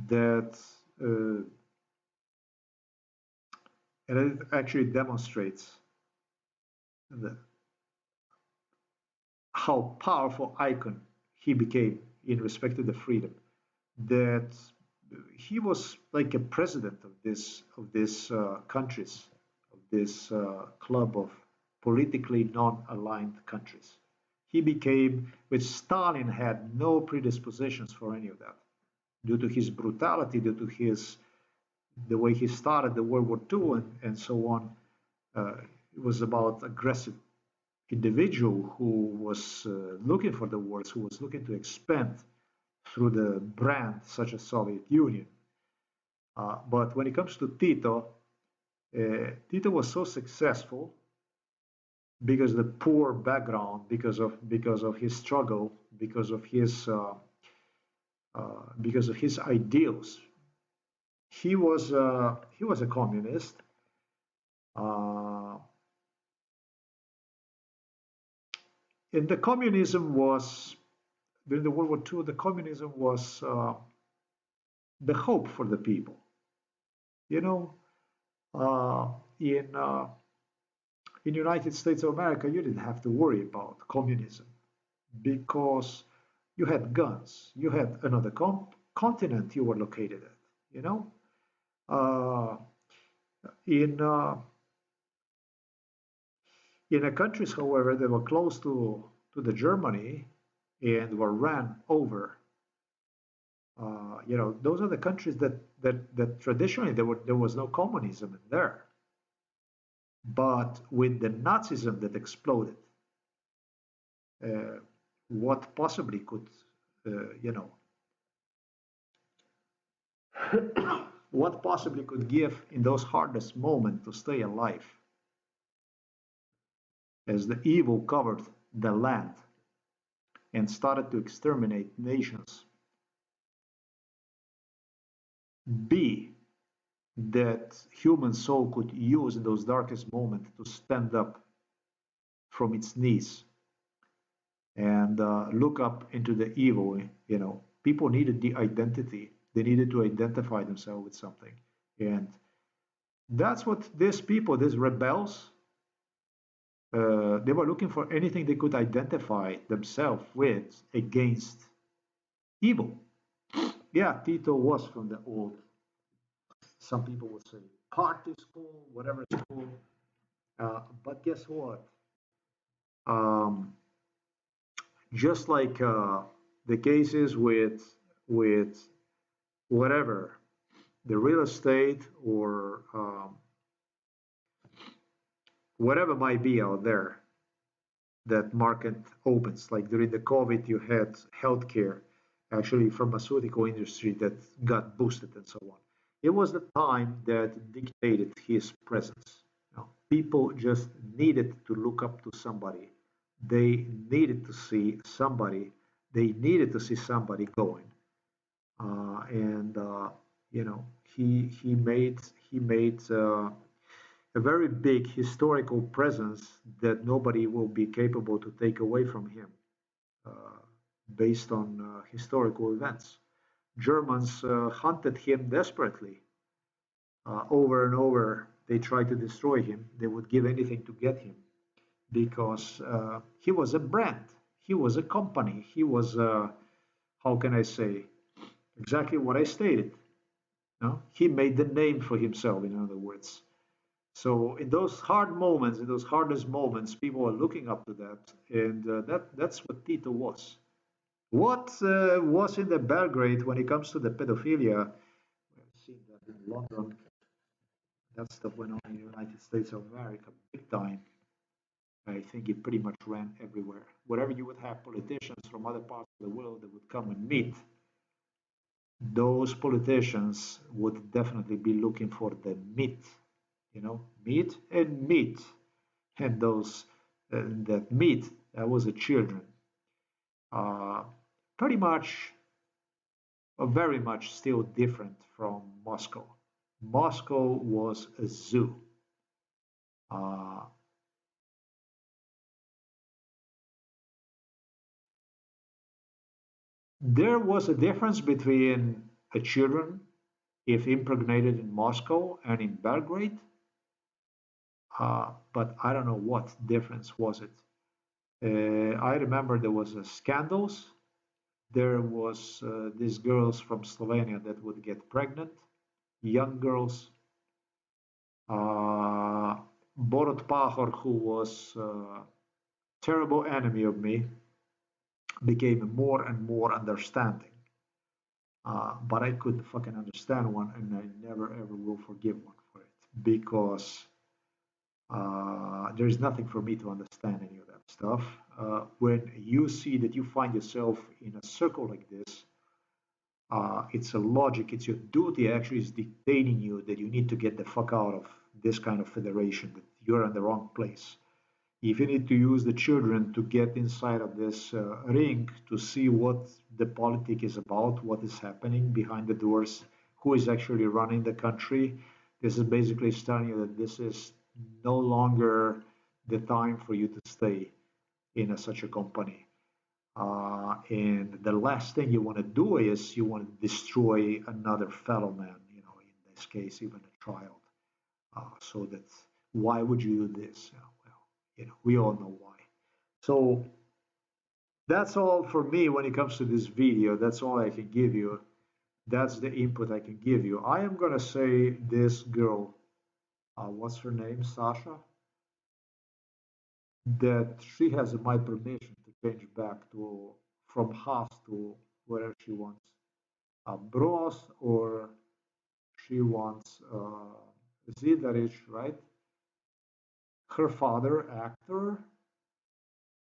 that, uh, and it actually demonstrates the, how powerful icon he became in respect to the freedom, that he was like a president of this countries, of this club of politically non-aligned countries. He became, which Stalin had no predispositions for any of that, due to his brutality, due to the way he started the World War II, and so on. It was about aggressive individual who was looking for the wars, who was looking to expand through the brand such as Soviet Union. But when it comes to Tito, Tito was so successful because of the poor background, because of his struggle, because of his because of his ideals. He was a communist. Uh, and the communism was during the World War II. The communism was the hope for the people. You know, uh, in in United States of America, you didn't have to worry about communism because you had guns, you had another continent you were located at. You know, uh, in in the countries, however, that were close to the Germany and were ran over. Those are the countries that traditionally there was no communism in there. But with the Nazism that exploded, uh, what possibly could, you know, what possibly could give in those hardest moments to stay alive as the evil covered the land and started to exterminate nations. B, that human soul could use in those darkest moments to stand up from its knees and look up into the evil. People needed the identity. They needed to identify themselves with something. And that's what these people, these rebels, they were looking for anything they could identify themselves with against evil. Yeah, Tito was from the old, some people would say, party school, whatever school. But guess what? Um, just like the cases with whatever the real estate or whatever might be out there that market opens. Like during the COVID, you had healthcare, actually pharmaceutical industry that got boosted and so on. It was the time that dictated his presence. People just needed to look up to somebody. They needed to see somebody. They needed to see somebody going. And he made a very big historical presence that nobody will be capable to take away from him, uh, based on historical events. Germans hunted him desperately, over and over. They tried to destroy him. They would give anything to get him because he was a brand. He was a company. He was, how can I say, exactly what I stated. No? He made the name for himself, in other words. So in those hard moments, in those hardest moments, people are looking up to that, and that's what Tito was. What was in the Belgrade when it comes to the pedophilia? We've seen that in London. That stuff went on in the United States of America big time. I think it pretty much ran everywhere. Wherever you would have politicians from other parts of the world that would come and meet, those politicians would definitely be looking for the meat, meat and meat, and those that meat that was the children. Uh, Pretty much, or very much, still different from Moscow. Moscow was a zoo. Uh, there was a difference between a children if impregnated in Moscow and in Belgrade, but I don't know what difference was it. I remember there was a scandals. There was these girls from Slovenia that would get pregnant, young girls. Borut Pahor, who was a terrible enemy of me, became more and more understanding. But I couldn't fucking understand one, and I never ever will forgive one for it because there is nothing for me to understand any of that stuff. When you see that you find yourself in a circle like this, it's a logic, it's your duty actually is dictating you that you need to get the fuck out of this kind of federation, that you're in the wrong place. if you need to use the children to get inside of this ring to see what the politic is about, what is happening behind the doors, who is actually running the country, this is basically telling you that this is no longer the time for you to stay in such a company. And the last thing you want to do is you want to destroy another fellow man, in this case, even a child. So that why would you do this? Well, we all know why. So that's all for me when it comes to this video. That's all I can give you. That's the input I can give you. I am gonna say this girl, what's her name, Sasha, that she has my permission to change back to from Haas to wherever she wants, Broz, or she wants Zidaric, right? Her father, actor,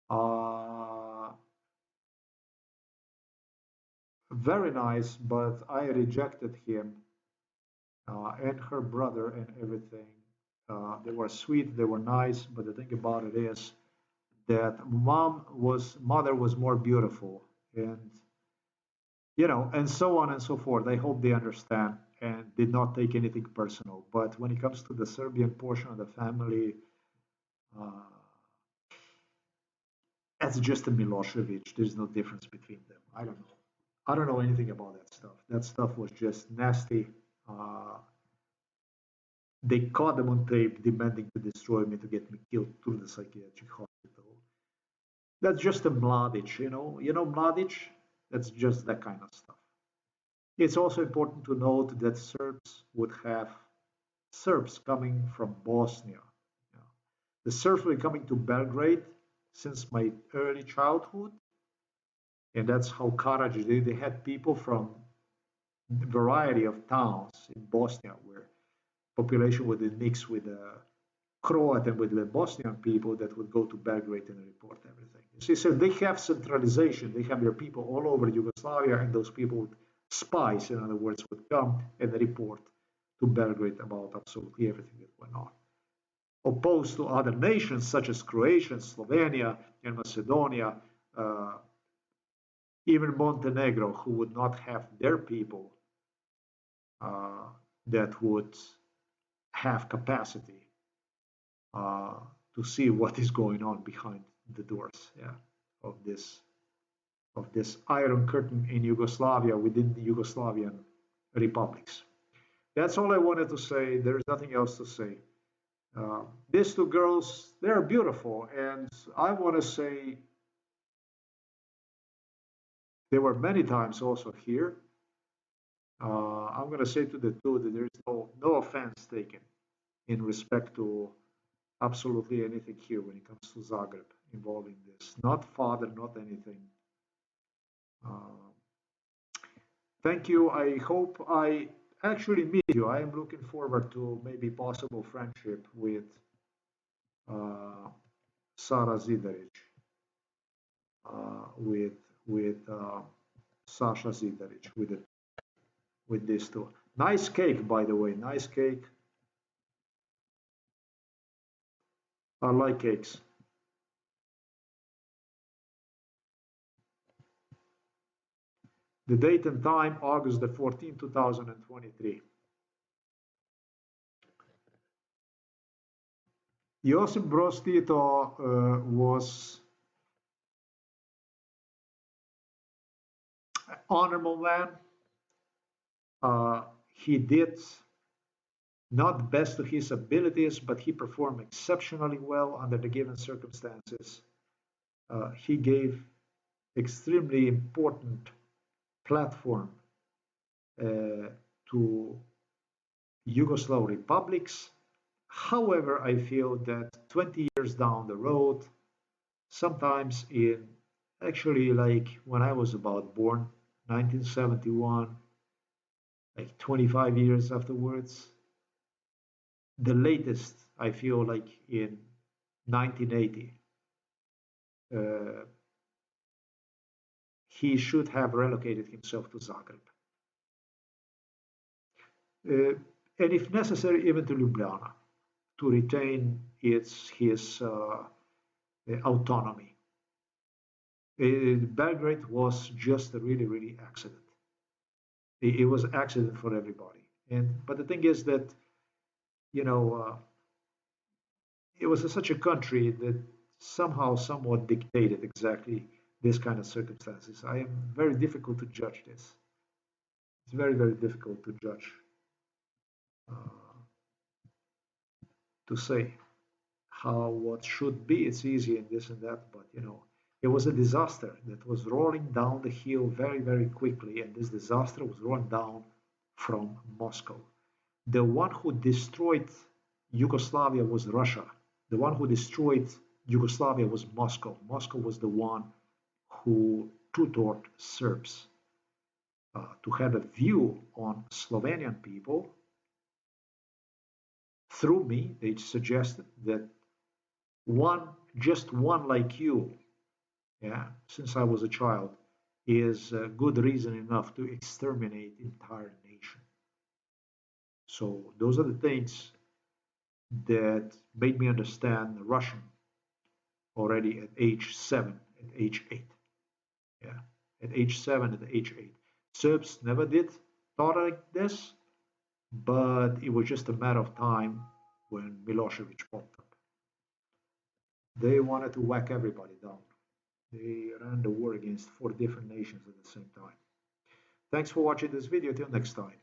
uh, very nice, but I rejected him and her brother and everything. They were sweet, they were nice, but the thing about it is that mother was more beautiful, and and so on and so forth. I hope they understand and did not take anything personal. But when it comes to the Serbian portion of the family, uh, that's just a Milosevic. There's no difference between them. I don't know. I don't know anything about that stuff. That stuff was just nasty. Uh, they caught them on tape demanding to destroy me to get me killed through the psychiatric hospital. That's just a Mladic, Mladic? That's just that kind of stuff. It's also important to note that Serbs would have Serbs coming from Bosnia. You know. The Serbs were coming to Belgrade since my early childhood, and that's how Karadzic, they had people from a variety of towns in Bosnia where population would mix with Croat and with the Bosnian people that would go to Belgrade and report everything. You see, so they have centralization. They have their people all over Yugoslavia, and those people would spies, in other words, would come and report to Belgrade about absolutely everything that went on. Opposed to other nations such as Croatia, Slovenia, and Macedonia, uh, even Montenegro, who would not have their people uh, that would have capacity uh, to see what is going on behind the doors, yeah, of this iron curtain in Yugoslavia within the Yugoslavian republics. That's all I wanted to say. There's nothing else to say. These two girls, they're beautiful, and I want to say they were many times also here. I'm going to say to the two that there is no offense taken in respect to absolutely anything here when it comes to Zagreb involving this. Not father, not anything. Uh, thank you. I hope I actually meet you. I am looking forward to maybe possible friendship with uh, Sara Zidaric, with Sasha Zidaric, with these two. Nice cake, by the way. Nice cake. I like cakes. The date and time, August the 14th, 2023. Josip Broz Tito was an honorable man. He did not best to his abilities, but he performed exceptionally well under the given circumstances. He gave extremely important platform to Yugoslav republics. However, I feel that 20 years down the road, sometimes in actually like when I was about born, 1971, like 25 years afterwards, the latest I feel like in 1980, uh, he should have relocated himself to Zagreb. Uh, and if necessary, even to Ljubljana to retain his autonomy. Belgrade was just a really, really accident. It was an accident for everybody. And but the thing is that you know it was such a country that somehow, somewhat dictated exactly this kind of circumstances. I am very difficult to judge this. It's very, very difficult to judge, uh, to say how what should be. It's easy and this and that, but it was a disaster that was rolling down the hill very, very quickly, and this disaster was rolling down from Moscow. The one who destroyed Yugoslavia was Russia. The one who destroyed Yugoslavia was Moscow. Moscow was the one who tutored Serbs to have a view on Slovenian people. Through me, they suggested that one, just one like you, yeah, since I was a child, is good reason enough to exterminate entire nation. So those are the things that made me understand Russian already at age 7, at age 8. Yeah, at age 7, at age 8. Serbs never did thought like this, but it was just a matter of time when Milosevic popped up. They wanted to whack everybody down. They ran the war against 4 different nations at the same time. Thanks for watching this video. Till next time.